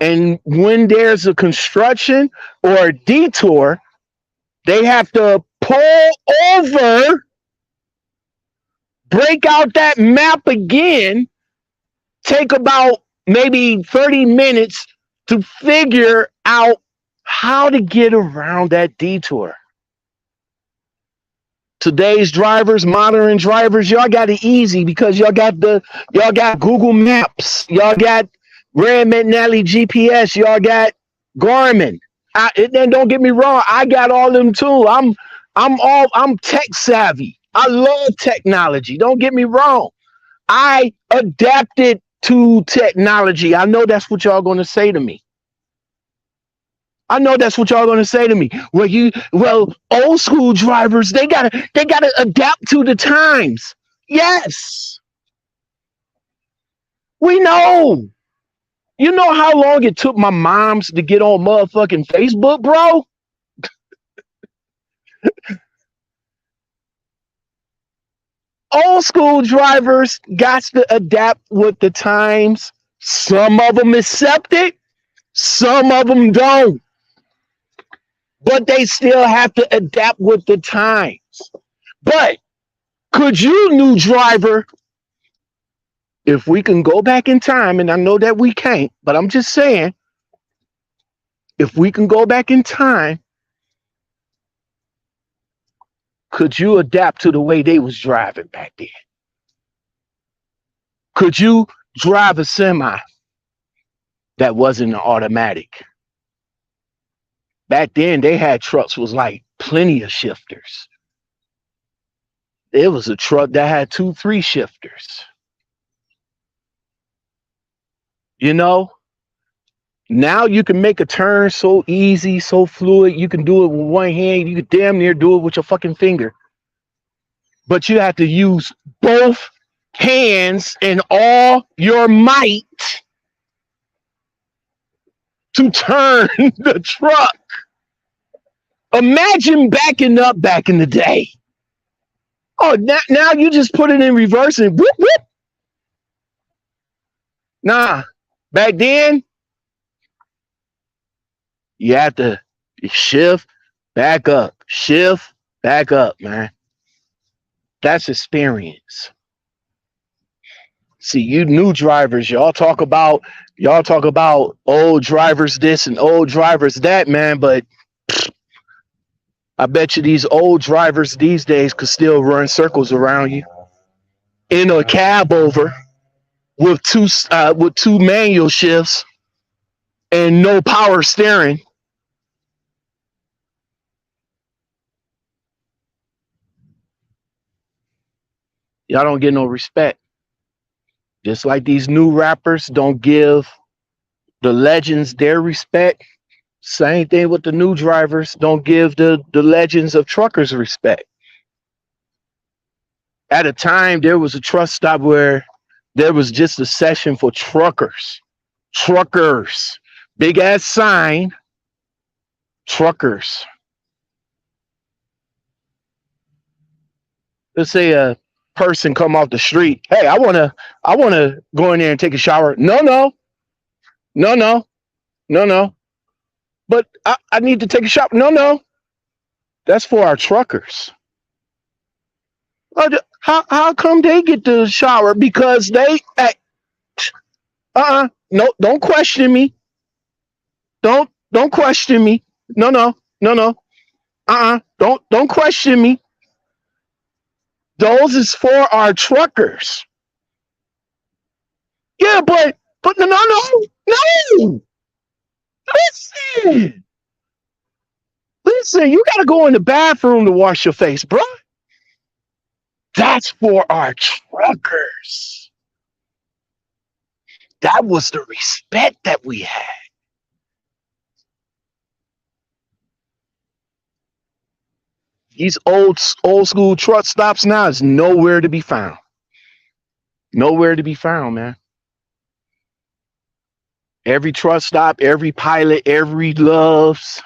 And when there's a construction or a detour, they have to pull over, break out that map again, take about maybe 30 minutes to figure out how to get around that detour. Today's drivers, modern drivers, y'all got it easy because y'all got Google Maps, y'all got Rand McNally GPS, y'all got Garmin. And don't get me wrong, I got all them too. I'm tech savvy. I love technology. Don't get me wrong. I adapted to technology. I know that's what y'all gonna say to me. Well, old school drivers, they gotta adapt to the times. Yes. We know. You know how long it took my moms to get on motherfucking Facebook, bro? Old school drivers got to adapt with the times. Some of them accept it, some of them don't. But they still have to adapt with the times. But could you, new driver, if we can go back in time, and I know that we can't, but I'm just saying, if we can go back in time, could you adapt to the way they was driving back then? Could you drive a semi that wasn't an automatic? Back then, they had trucks was like plenty of shifters. It was a truck that had 2-3 shifters. You know, now you can make a turn so easy, so fluid. You can do it with one hand. You can damn near do it with your fucking finger. But you have to use both hands and all your might to turn the truck. Imagine backing up back in the day. Oh, now you just put it in reverse and whoop, whoop. Nah, back then, you have to shift, back up, man. That's experience. See, you new drivers, y'all talk about old drivers this and old drivers that, man, but I bet you these old drivers these days could still run circles around you in a cab over with two manual shifts and no power steering. Y'all don't get no respect. Just like these new rappers don't give the legends their respect. Same thing with the new drivers. Don't give the legends of truckers respect. At a time, there was a truck stop where there was just a session for truckers. Truckers. Big ass sign. Truckers. Let's say a person come off the street. Hey, I wanna go in there and take a shower. No. But I need to take a shower. No. That's for our truckers. How come they get the shower? Because they no, don't question me. Don't question me. No. Don't question me. Those is for our truckers. Yeah, but no. Listen, you gotta go in the bathroom to wash your face, bro. That's for our truckers. That was the respect that we had. These old school truck stops now is nowhere to be found. Nowhere to be found, man. Every truck stop, every pilot, every Loves.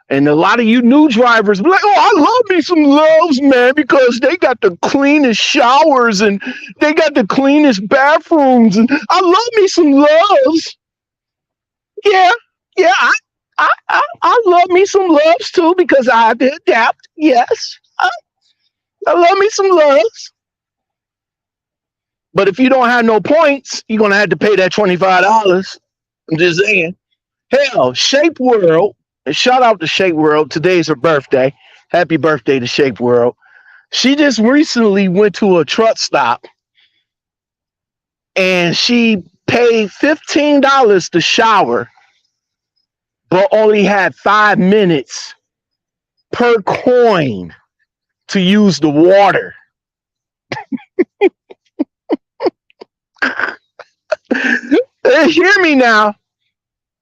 And a lot of you new drivers be like, oh, I love me some Loves, man, because they got the cleanest showers and they got the cleanest bathrooms. And I love me some Loves. Yeah, yeah, I love me some Loves too because I had to adapt. Yes, I love me some Loves. But if you don't have no points, you're gonna have to pay that $25. I'm just saying. Hell, Shape World, and shout out to Shape World. Today's her birthday. Happy birthday to Shape World. She just recently went to a truck stop and she paid $15 to shower, but only had 5 minutes per coin to use the water. Hear me now.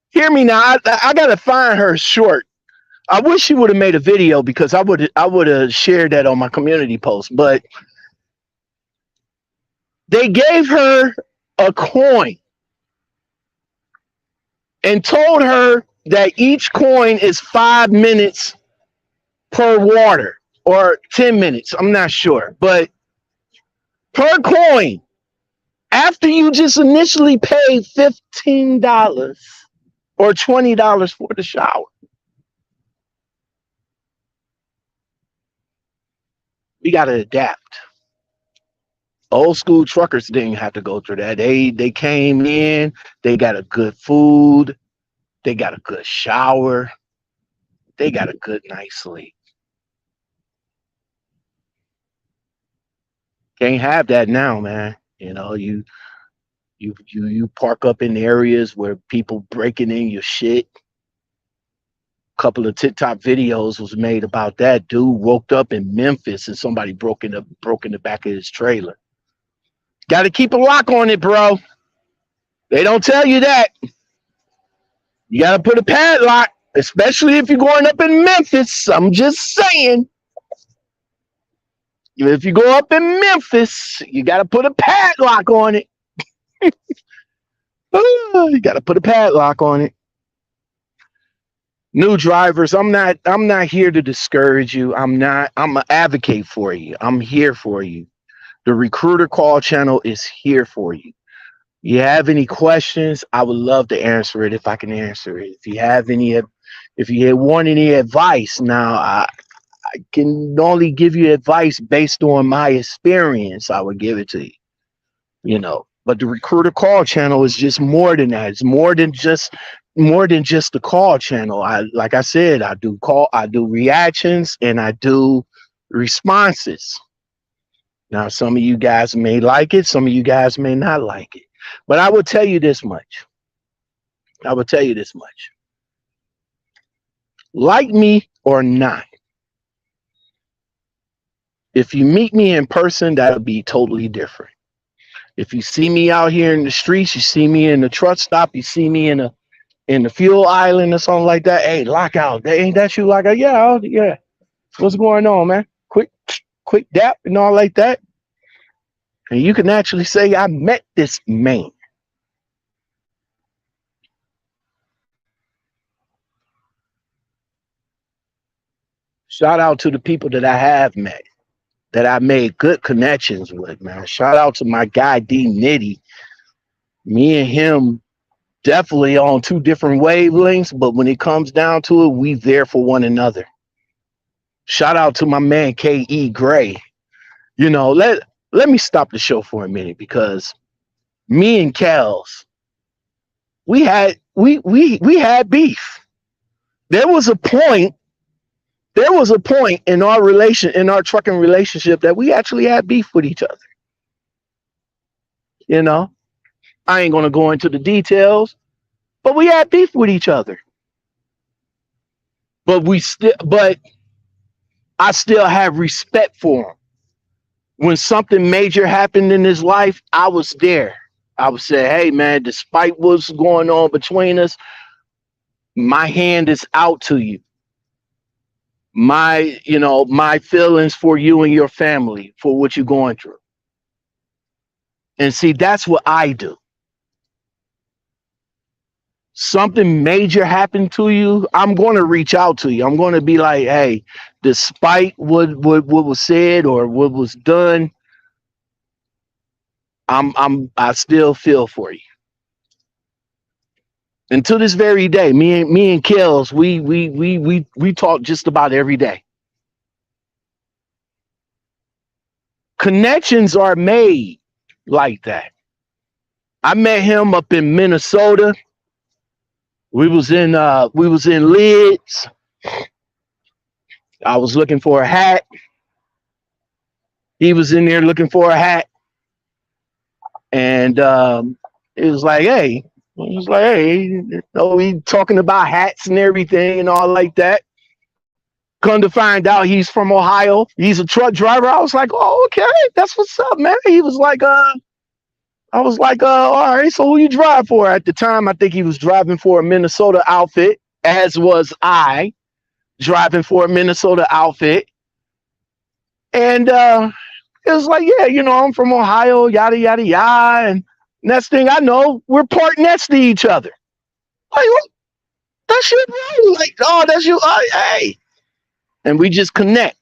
Hear me now. I gotta find her short. I wish she would have made a video because I would have shared that on my community post. But they gave her a coin and told her that each coin is 5 minutes per water or 10 minutes. I'm not sure, but per coin. After you just initially paid $15 or $20 for the shower. We got to adapt. Old school truckers didn't have to go through that. They came in, they got a good food, they got a good shower, they got a good night's sleep. Can't have that now, man. You know, you park up in areas where people breaking in your shit. A couple of TikTok videos was made about that. Dude woke up in Memphis and somebody broke in the back of his trailer. Got to keep a lock on it, bro. They don't tell you that. You got to put a padlock, especially if you're going up in Memphis. I'm just saying. If you go up in Memphis, you got to put a padlock on it. You got to put a padlock on it. New drivers, I'm not here to discourage you. I'm an advocate for you. I'm here for you. The recruiter call channel is here for you. You have any questions, I would love to answer it if I can answer it. If you want any advice, now I can only give you advice based on my experience. I would give it to you, you know. But the recruiter call channel is just more than that. It's more than just the call channel. Like I said, I do reactions and I do responses. Now, some of you guys may like it, some of you guys may not like it. But I will tell you this much. Like me or not, if you meet me in person, that'll be totally different. If you see me out here in the streets, you see me in the truck stop, you see me in the fuel island or something like that. Hey, Lockout, ain't that you, Lockout? Yeah, yeah. What's going on, man? Quick dap and all like that. And you can actually say, I met this man. Shout out to the people that I have met, that I made good connections with, man. Shout out to my guy, D Nitty. Me and him definitely on two different wavelengths, but when it comes down to it, we there for one another. Shout out to my man, K.E. Gray. You know, let me stop the show for a minute because me and Kels, we had beef. There was a point in our trucking relationship that we actually had beef with each other. You know, I ain't gonna go into the details, but we had beef with each other. But I still have respect for him. When something major happened in his life, I was there. I would say, hey man, despite what's going on between us, my hand is out to you. My feelings for you and your family for what you're going through. And see, that's what I do. Something major happened to you, I'm going to reach out to you. I'm going to be like, hey, despite what was said or what was done, I still feel for you. And to this very day, me and Kels, we talk just about every day. Connections are made like that. I met him up in Minnesota. We was in Lids. I was looking for a hat. He was in there looking for a hat. And it was like, hey, we talking about hats and everything and all like that. Come to find out he's from Ohio. He's a truck driver. I was like, oh, okay, that's what's up, man. He was like, I was like, all right, so who you drive for? At the time, I think he was driving for a Minnesota outfit, as was I, driving for a Minnesota outfit. And it was like, yeah, I'm from Ohio, yada, yada, yada. And next thing I know, we're parked next to each other. Like, what? That's you, bro. Like, oh, that's you. Hey. And we just connect.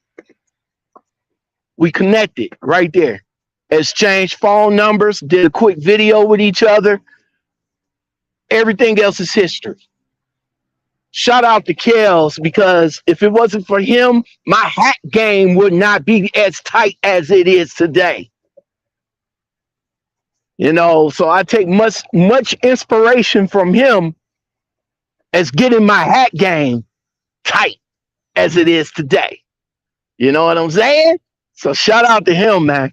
We connected right there. Exchanged phone numbers, did a quick video with each other. Everything else is history. Shout out to Kels, because if it wasn't for him, my hat game would not be as tight as it is today. So I take much inspiration from him as getting my hat game tight as it is today. You know what I'm saying? So shout out to him, man.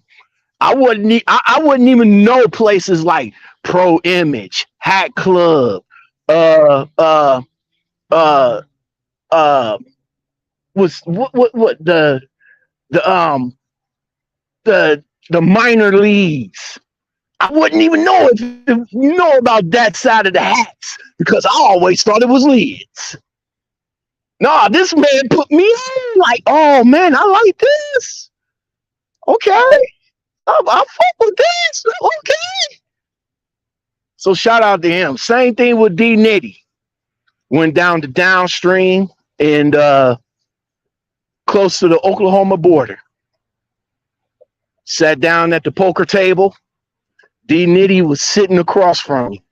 I wouldn't even know places like Pro Image, Hat Club, was what the minor leagues. I wouldn't even know if you know about that side of the hats, because I always thought it was Lids. No, this man put me on like, oh man, I like this. Okay, I fuck with this. Okay. So shout out to him. Same thing with D Nitty. Went down to downstream and close to the Oklahoma border. Sat down at the poker table. D Nitty was sitting across from me.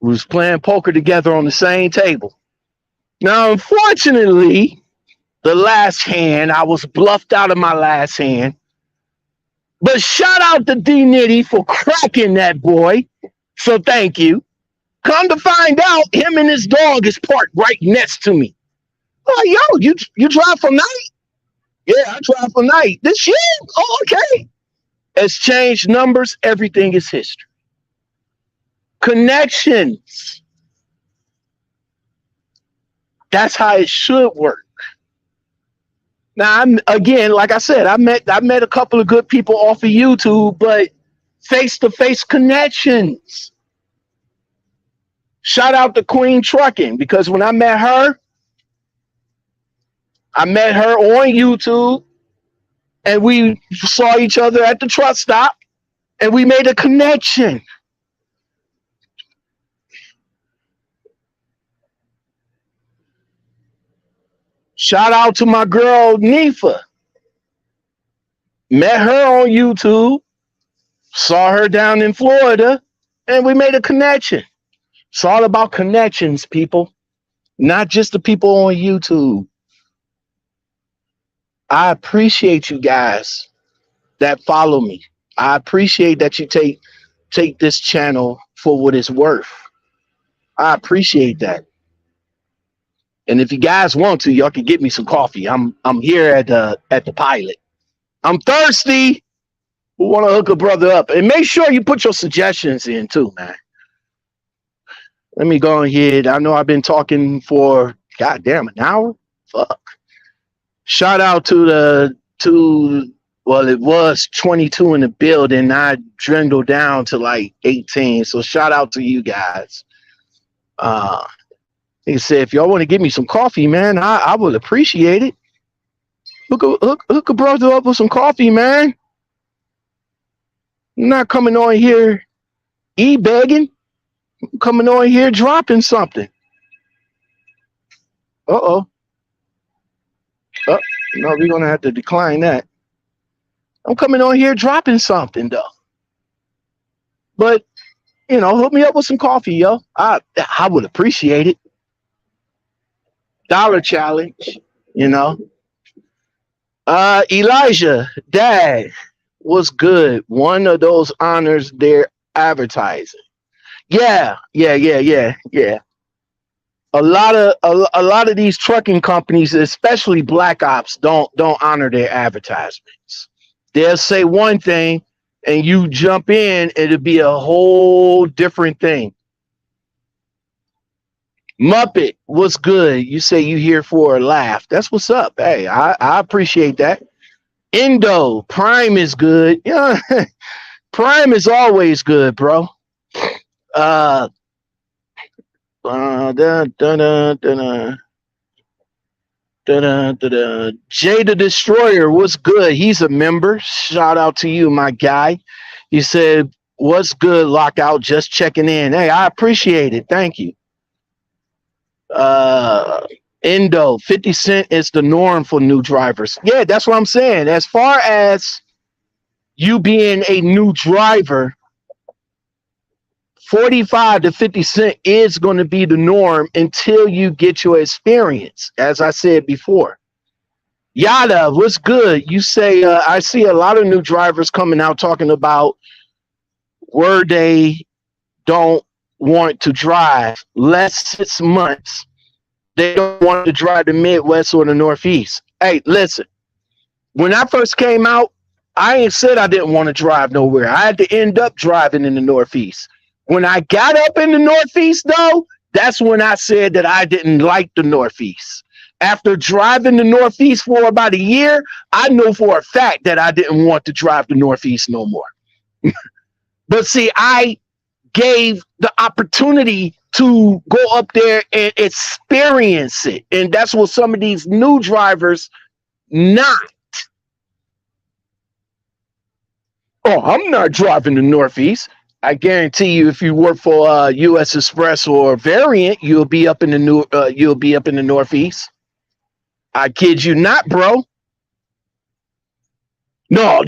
We was playing poker together on the same table. Now, unfortunately, the last hand, I was bluffed out of my last hand. But shout out to D Nitty for cracking that boy. So thank you. Come to find out, him and his dog is parked right next to me. Oh, yo, you drive from night? Yeah, I drive from night. This shit? Oh, okay. Exchange numbers, everything is history. Connections. That's how it should work. Now, again, like I said, I met a couple of good people off of YouTube, but face-to-face connections. Shout out to Queen Trucking, because when I met her on YouTube, and we saw each other at the truck stop, and we made a connection. Shout out to my girl, Nifa. Met her on YouTube, saw her down in Florida, and we made a connection. It's all about connections, people, not just the people on YouTube. I appreciate you guys that follow me. I appreciate that you take this channel for what it's worth. I appreciate that. And if you guys want to, y'all can get me some coffee. I'm here at the Pilot. I'm thirsty. We want to hook a brother up. And make sure you put your suggestions in too, man. Let me go ahead. I know I've been talking for goddamn an hour. Fuck. Shout out to Well, it was 22 in the building. I dwindled down to like 18. So shout out to you guys. Uh, he said, if y'all want to give me some coffee, man, I would appreciate it. Hook a brother up with some coffee, man. I'm not coming on here e-begging. I'm coming on here dropping something. Uh-oh. Oh, no, we're going to have to decline that. I'm coming on here dropping something, though. But, you know, hook me up with some coffee, yo. I would appreciate it. Dollar challenge, you know. Elijah, Dad, what's good? One of those honors they're advertising. Yeah. A lot of these trucking companies, especially Black Ops, don't honor their advertisements. They'll say one thing and you jump in, it'll be a whole different thing. Muppet, what's good? You say you here for a laugh. That's what's up. Hey, I appreciate that. Indo, Prime is good. Yeah, Prime is always good, bro. Jay the Destroyer, what's good? He's a member. Shout out to you, my guy. He said, what's good, Lockout? Just checking in. Hey, I appreciate it. Thank you. Indo, 50 cent is the norm for new drivers. Yeah, that's what I'm saying. As far as you being a new driver, 45 to 50 cent is going to be the norm until you get your experience, as I said before. Yada, what's good? You say, I see a lot of new drivers coming out talking about where they don't want to drive last 6 months. They don't want to drive the Midwest or the Northeast. Hey, listen, when I first came out, I ain't said I didn't want to drive nowhere. I had to end up driving in the Northeast. When I got up in the Northeast, though, that's when I said that I didn't like the Northeast. After driving the Northeast for about a year, I know for a fact that I didn't want to drive the Northeast no more. But see, I gave the opportunity to go up there and experience it. And that's what some of these new drivers not. Oh, I'm not driving the Northeast. I guarantee you, if you work for U.S. Express or Variant, you'll be up in the Northeast. I kid you not, bro. No,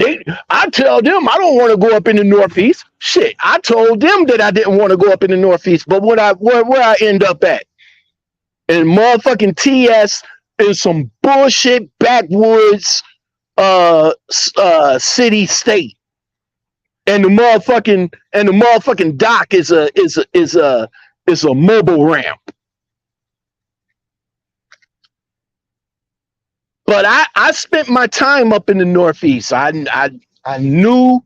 I tell them I don't want to go up in the Northeast. Shit, I told them that I didn't want to go up in the Northeast, but where I end up at? In motherfucking TS in some bullshit backwoods city state. And the motherfucking dock is a mobile ramp. But I spent my time up in the Northeast. I knew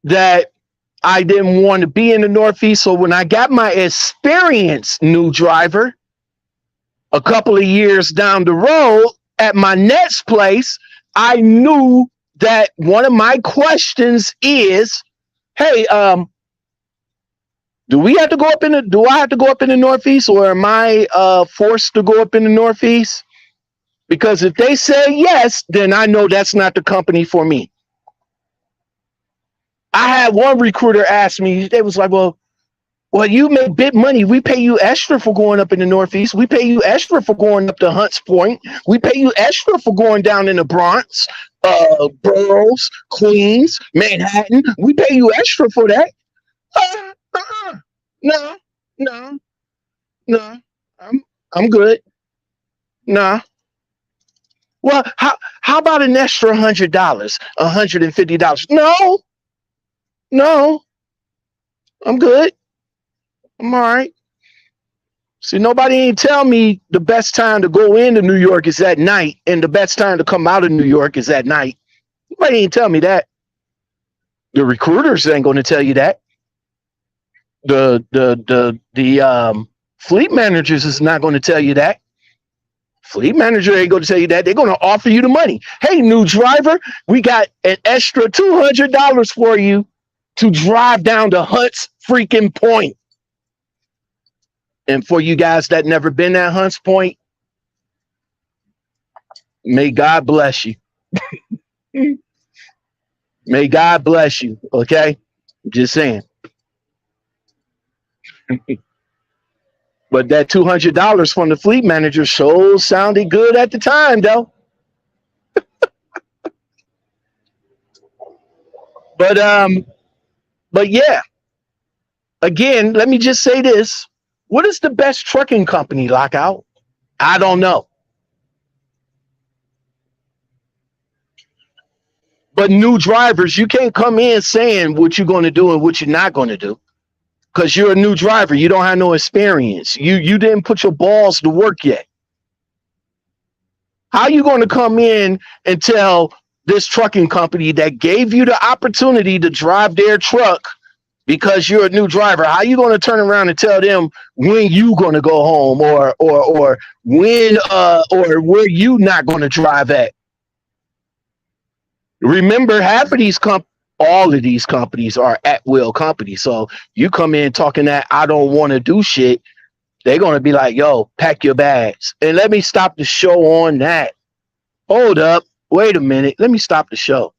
that I didn't want to be in the Northeast. So when I got my experienced new driver a couple of years down the road at my next place, I knew that one of my questions is, hey, do I have to go up in the Northeast, or am I forced to go up in the Northeast? Because if they say yes, then I know that's not the company for me. I had one recruiter ask me, they was like, well, you make big money. We pay you extra for going up in the Northeast. We pay you extra for going up to Hunts Point. We pay you extra for going down in the Bronx, Boroughs, Queens, Manhattan. We pay you extra for that. No. I'm good. Nah. Well, how about an extra $100, $150? No, I'm good. I'm all right. See, nobody ain't tell me the best time to go into New York is at night and the best time to come out of New York is at night. Nobody ain't tell me that. The recruiters ain't going to tell you that. The fleet managers is not going to tell you that. Fleet manager ain't going to tell you that. They're going to offer you the money. Hey, new driver, we got an extra $200 for you to drive down to Hunts freaking Point. And for you guys that never been at Hunts Point, may God bless you. May God bless you. Okay, just saying. But that $200 from the fleet manager sure sounded good at the time, though. But yeah. Again, let me just say this. What is the best trucking company, Lockout? I don't know. But new drivers, you can't come in saying what you're going to do and what you're not going to do. Because you're a new driver. You don't have no experience. You didn't put your balls to work yet. How are you going to come in and tell this trucking company that gave you the opportunity to drive their truck because you're a new driver? How are you going to turn around and tell them when you going to go home or when or where you not going to drive at? Remember, half of these all of these companies are at-will companies. So you come in talking that I don't want to do shit, they're going to be like, yo, pack your bags. And let me stop the show on that. Hold up. Wait a minute. Let me stop the show.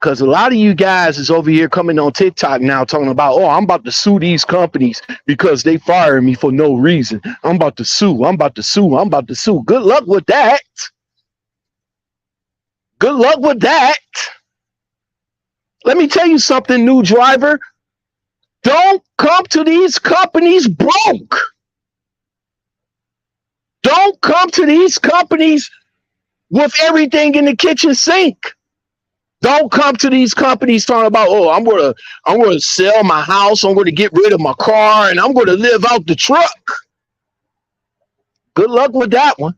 Because a lot of you guys is over here coming on TikTok now talking about, oh, I'm about to sue these companies because they fired me for no reason. I'm about to sue. I'm about to sue. I'm about to sue. Good luck with that. Good luck with that. Let me tell you something, new driver. Don't come to these companies broke. Don't come to these companies with everything in the kitchen sink. Don't come to these companies talking about, oh, I'm gonna sell my house, I'm gonna get rid of my car, and I'm gonna live out the truck. Good luck with that one.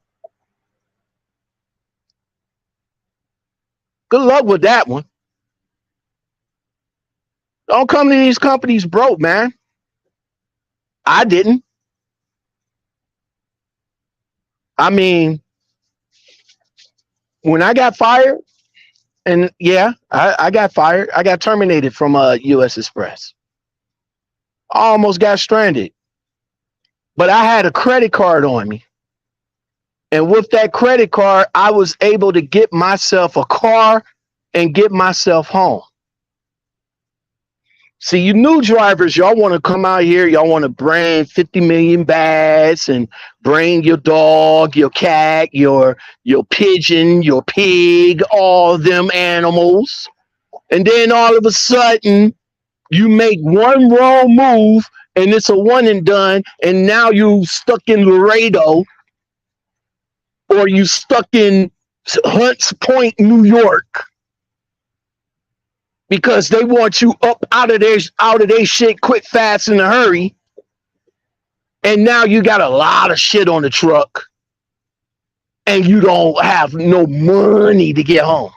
Good luck with that one. Don't come to these companies broke, man. I didn't. I mean, when I got fired, and yeah, I got fired. I got terminated from U.S. Express. I almost got stranded. But I had a credit card on me. And with that credit card, I was able to get myself a car and get myself home. See, you new drivers, y'all want to come out here, y'all want to bring 50 million bags and bring your dog, your cat, your pigeon, your pig, all them animals. And then all of a sudden, you make one wrong move and it's a one and done, and now you stuck in Laredo or you stuck in Hunts Point, New York. Because they want you up out of their shit quick, fast, in a hurry. And now you got a lot of shit on the truck. And you don't have no money to get home.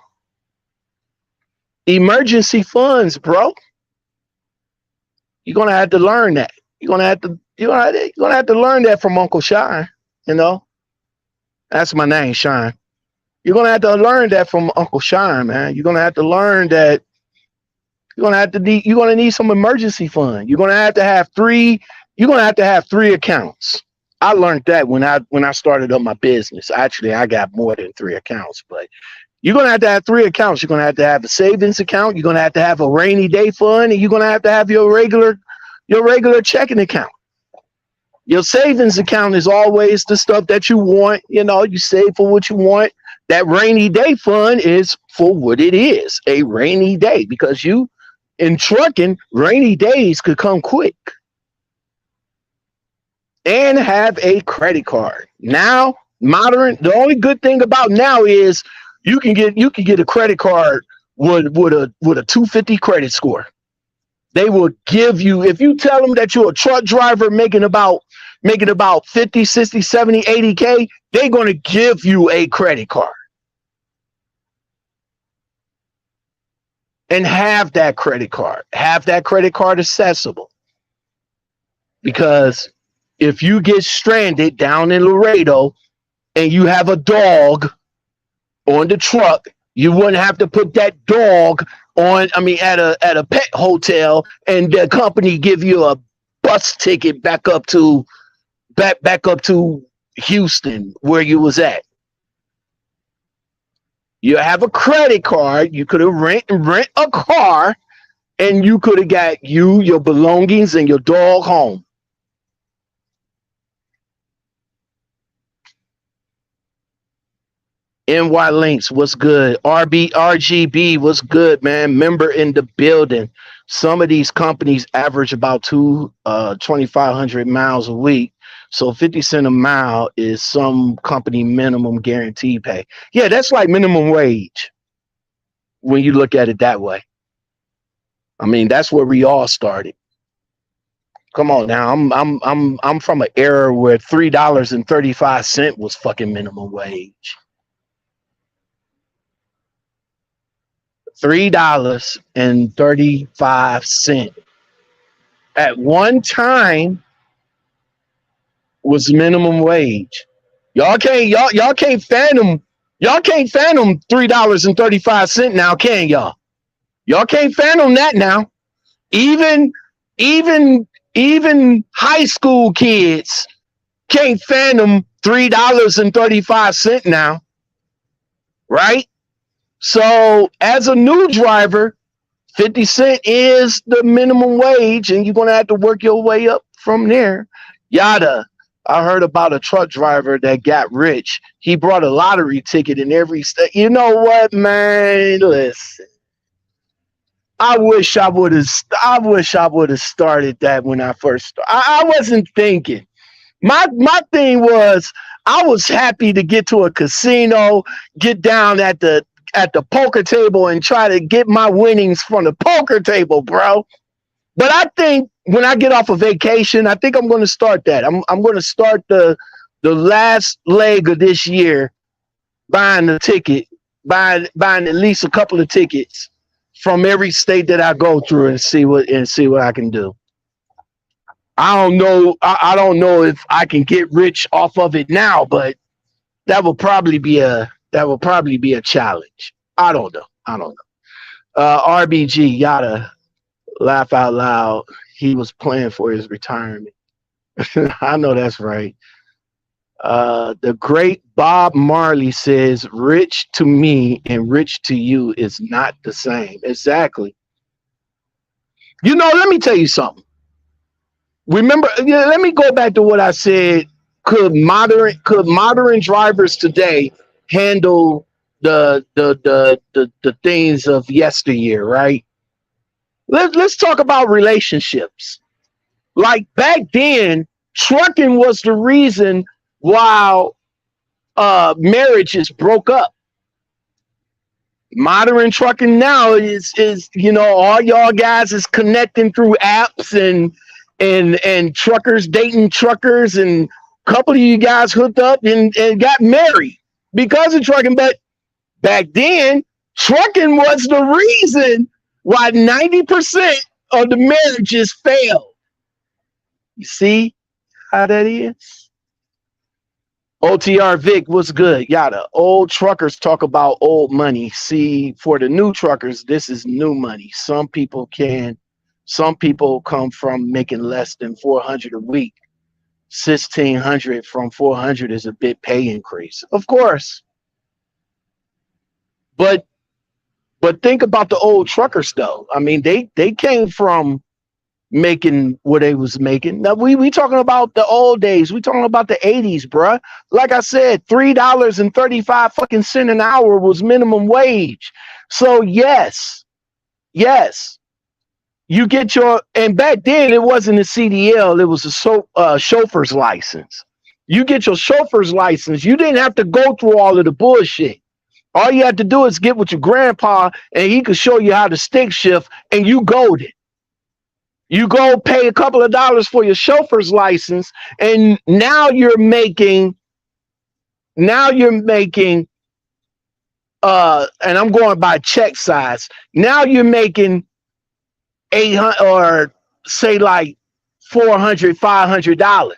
Emergency funds, bro. You're gonna have to learn that. You're gonna have to learn that from Uncle Shine, you know. That's my name, Shine. You're gonna have to learn that from Uncle Shine, man. You're gonna have to learn that. You're gonna need some emergency fund. You're gonna have to have three accounts. I learned that when I started up my business. Actually, I got more than 3 accounts, but you're gonna have to have 3 accounts. You're gonna have to have a savings account, you're gonna have to have a rainy day fund, and you're gonna have your regular checking account. Your savings account is always the stuff that you want, you know, you save for what you want. That rainy day fund is for what it is, a rainy day, because in trucking, rainy days could come quick. And have a credit card. Now, the only good thing about now is you can get a credit card with a 250 credit score. They will give you, if you tell them that you're a truck driver making about 50, 60, 70, 80K, they're going to give you a credit card. And have that credit card. Have that credit card accessible. Because if you get stranded down in Laredo and you have a dog on the truck, you wouldn't have to put that dog on, I mean, at a pet hotel, and the company give you a bus ticket back up to Houston where you was at. You have a credit card, you could have rent a car, and you could have got your belongings and your dog home. NY Links, what's good? RGB, what's good, man? Member in the building. Some of these companies average about 2,500 miles a week. So 50 cents a mile is some company minimum guarantee pay. Yeah, that's like minimum wage when you look at it that way. I mean, that's where we all started. Come on now, I'm from an era where $3.35 was fucking minimum wage. $3.35 at one time was minimum wage. Y'all can't fathom $3.35 now, can y'all? Y'all can't fathom that now. Even high school kids can't fathom $3.35 now, right? So as a new driver, 50 cents is the minimum wage, and you're going to have to work your way up from there. Yada. I heard about a truck driver that got rich. He brought a lottery ticket in every state. You know what, man? Listen, I wish I would have started that when I first started. I wasn't thinking. My thing was, I was happy to get to a casino, get down at the poker table and try to get my winnings from the poker table, bro. But I think when I get off of vacation, I think I'm going to start that. I'm going to start the last leg of this year buying a ticket, buying at least a couple of tickets from every state that I go through and see what I can do. I don't know. I don't know if I can get rich off of it now, but that will probably be a challenge. I don't know. RBG, yada. Laugh out loud. He was playing for his retirement. I know that's right. The great Bob Marley says, rich to me and rich to you is not the same. Exactly. You know, let me tell you something. Remember, let me go back to what I said. Could modern drivers today handle the things of yesteryear, right? Let's talk about relationships. Like back then, trucking was the reason why marriages broke up. Modern trucking now is all y'all guys is connecting through apps and truckers dating truckers, and a couple of you guys hooked up and got married because of trucking. But back then, trucking was the reason why 90% of the marriages failed. You see how that is? OTR Vic, what's good? Yada. Old truckers talk about old money. See, for the new truckers, this is new money. Some people come from making less than 400 a week. 1,600 from 400 is a big pay increase. Of course. But think about the old truckers, though. I mean, they came from making what they was making. Now we talking about the old days. We talking about the 80s, bruh. Like I said, $3.35 fucking cent an hour was minimum wage. So yes, you get your, and back then it wasn't a CDL, it was a chauffeur's license. You get your chauffeur's license. You didn't have to go through all of the bullshit. All you have to do is get with your grandpa and he could show you how to stick shift, and you golden. You go pay a couple of dollars for your chauffeur's license, and now you're making, and I'm going by check size. Now you're making 800, or say like $400, $500.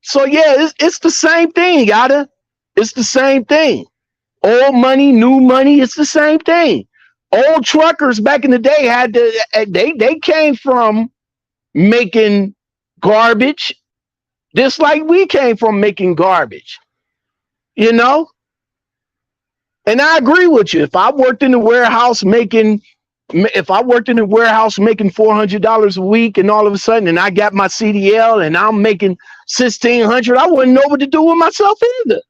So yeah, it's the same thing, yada. It's the same thing. Old money, new money, it's the same thing. Old truckers back in the day had to they came from making garbage, just like we came from making garbage, you know? And I agree with you. If I worked in a warehouse making $400 a week, and all of a sudden, and I got my CDL and I'm making 1,600, I wouldn't know what to do with myself either.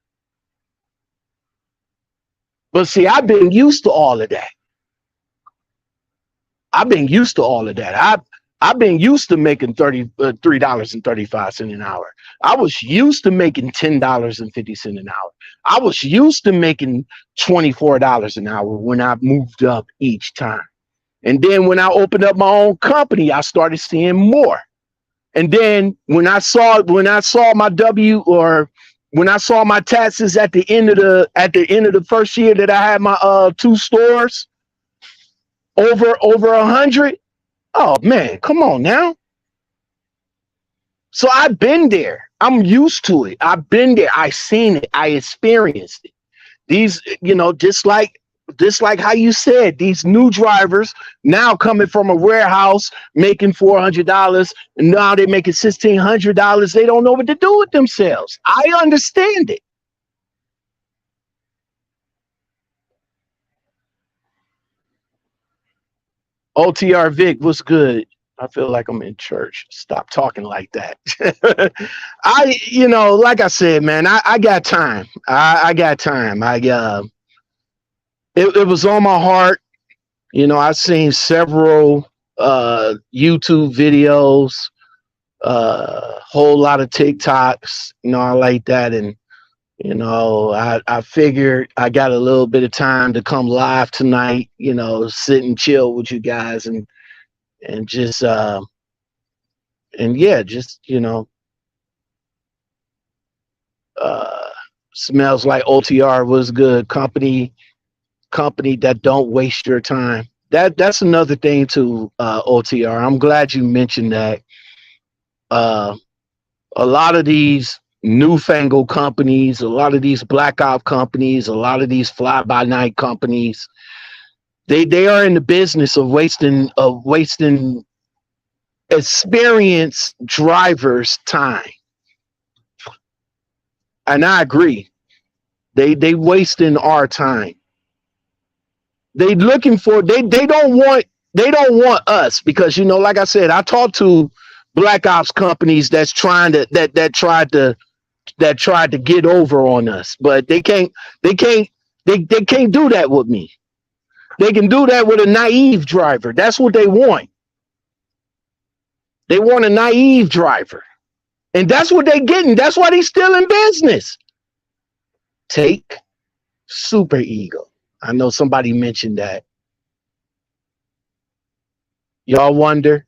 But see, I've been used to all of that. I've been used to all of that. I've been used to making $3.35 an hour. I was used to making $10.50 an hour. I was used to making $24 an hour when I moved up each time. And then when I opened up my own company, I started seeing more. And then when I saw my when I saw my taxes at the end of the first year that I had my 2 stores, over 100. Oh man, come on now. So I've been there. I'm used to it. I've been there. I seen it. I experienced it. These, just like how you said, these new drivers now coming from a warehouse making $400, and now they're making $1,600. They don't know what to do with themselves. I understand it. OTR Vic, what's good? I feel like I'm in church. Stop talking like that. Like I said, man, I got time. I got time. It was on my heart. I've seen several YouTube videos, whole lot of TikToks. I like that, and I figured I got a little bit of time to come live tonight. Sit and chill with you guys, and just smells like OTR was good company that don't waste your time. That's another thing too, OTR. I'm glad you mentioned that. A lot of these newfangled companies, a lot of these black op companies, a lot of these fly by night companies, they are in the business of wasting experienced drivers' time. And I agree. They wasting our time. They don't want us, because like I said, I talked to black ops companies that tried to get over on us, but they can't do that with me. They can do that with a naive driver. That's what they want. They want a naive driver. And that's what they're getting. That's why they're still in business. Take super ego. I know somebody mentioned that. Y'all wonder,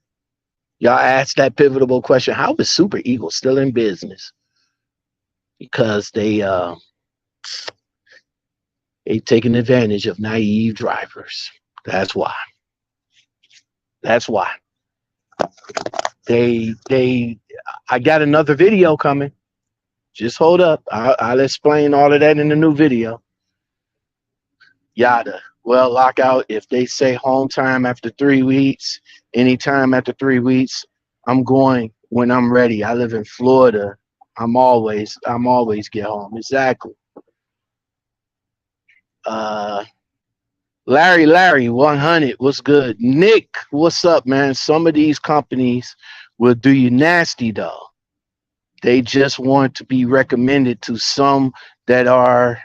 y'all ask that pivotal question, how is Super Eagle still in business? Because they taking advantage of naive drivers. That's why. I got another video coming. Just hold up. I'll explain all of that in the new video. Yada. Well, Lockout, if they say home time after 3 weeks, anytime after 3 weeks, I'm going when I'm ready. I live in Florida. I'm always get home. Exactly. Larry 100, what's good? Nick, what's up, man? Some of these companies will do you nasty though. They just want to be recommended to some that are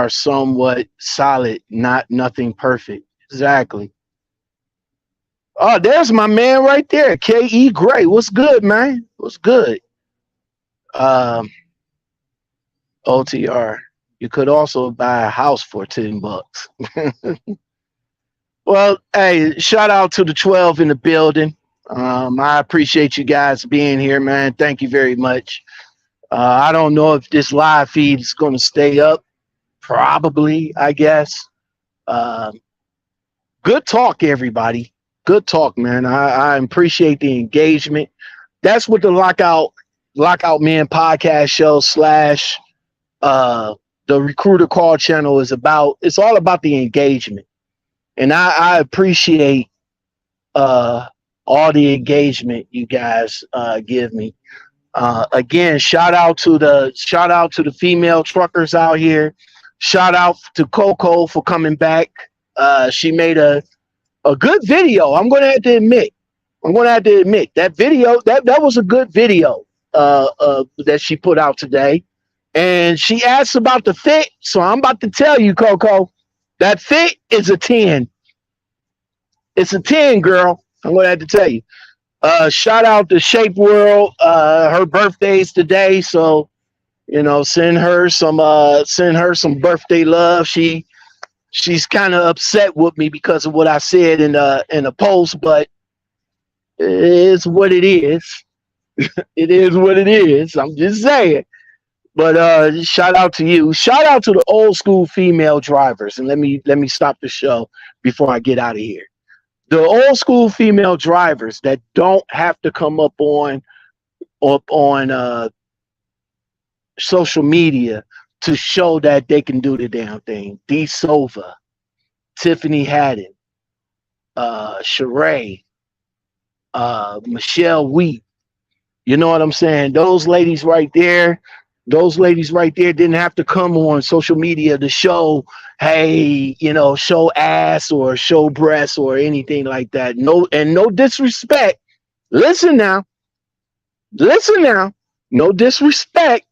somewhat solid, nothing perfect. Exactly. Oh, there's my man right there. K.E. Gray. What's good, man? What's good? OTR. You could also buy a house for $10. Well, hey, shout out to the 12 in the building. I appreciate you guys being here, man. Thank you very much. I don't know if this live feed is going to stay up. Probably, I guess. Good talk, everybody. Good talk, man. I appreciate the engagement. That's what the lockout Lockoutmen podcast show slash the recruiter call channel is about. It's all about the engagement, and I appreciate all the engagement you guys give me. Again, shout out to the female truckers out here. Shout out to Coco for coming back. She made a good video. I'm going to have to admit. That video that was a good video that she put out today. And she asked about the fit, so I'm about to tell you, Coco, that fit is a 10. It's a 10, girl. I'm going to have to tell you. Shout out to Shape World. Her birthday's today, so send her some birthday love. She's kind of upset with me because of what I said in a post, but it's what it is. It is what it is. I'm just saying. But shout out to you. Shout out to the old school female drivers. And let me stop the show before I get out of here. The old school female drivers that don't have to come up on social media to show that they can do the damn thing. Dee Sova, Tiffany Hadden, Sheree, Michelle Wheat. You know what I'm saying? Those ladies right there didn't have to come on social media to show, hey, show ass or show breasts or anything like that. No disrespect. Listen now. No disrespect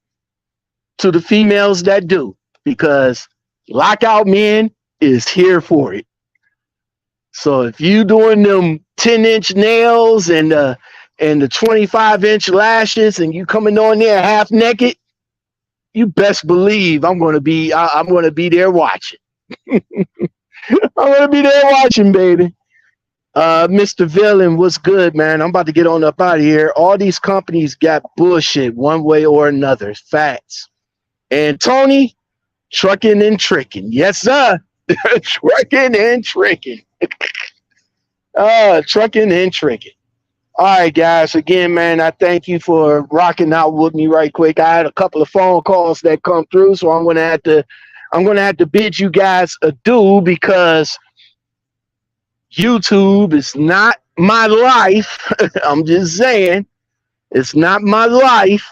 to the females that do, because Lockoutmen is here for it. So if you doing them 10-inch nails and the 25-inch lashes and you coming on there half naked, you best believe I'm going to be there watching. I'm going to be there watching, baby. Mr. Villain, what's good, man? I'm about to get on up out of here. All these companies got bullshit one way or another. Facts. And Tony, trucking and tricking. Yes, sir. Trucking and tricking. Trucking and tricking. All right, guys. Again, man, I thank you for rocking out with me right quick. I had a couple of phone calls that come through, so I'm gonna have to bid you guys adieu, because YouTube is not my life. I'm just saying, it's not my life.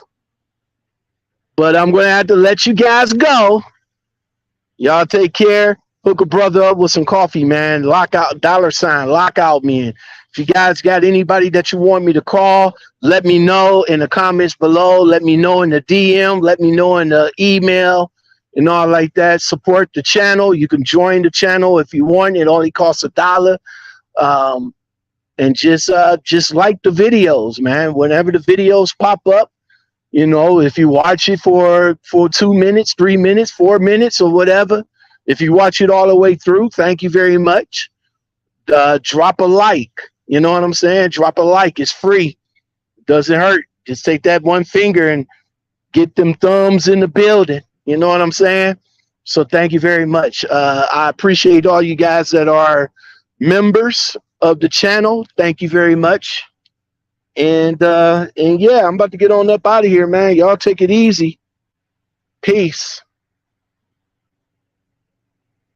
But I'm gonna have to let you guys go. Y'all take care. Hook a brother up with some coffee, man. Lockout Lockoutmen. If you guys got anybody that you want me to call, let me know in the comments below. Let me know in the DM. Let me know in the email and all like that. Support the channel. You can join the channel if you want. It only costs $1. And just like the videos, man. Whenever the videos pop up, if you watch it for 2 minutes, 3 minutes, 4 minutes, or whatever, if you watch it all the way through, thank you very much. Drop a like. You know what I'm saying? Drop a like. It's free. Doesn't hurt. Just take that one finger and get them thumbs in the building. You know what I'm saying? So thank you very much. I appreciate all you guys that are members of the channel. Thank you very much. And yeah, I'm about to get on up out of here, man. Y'all take it easy. Peace.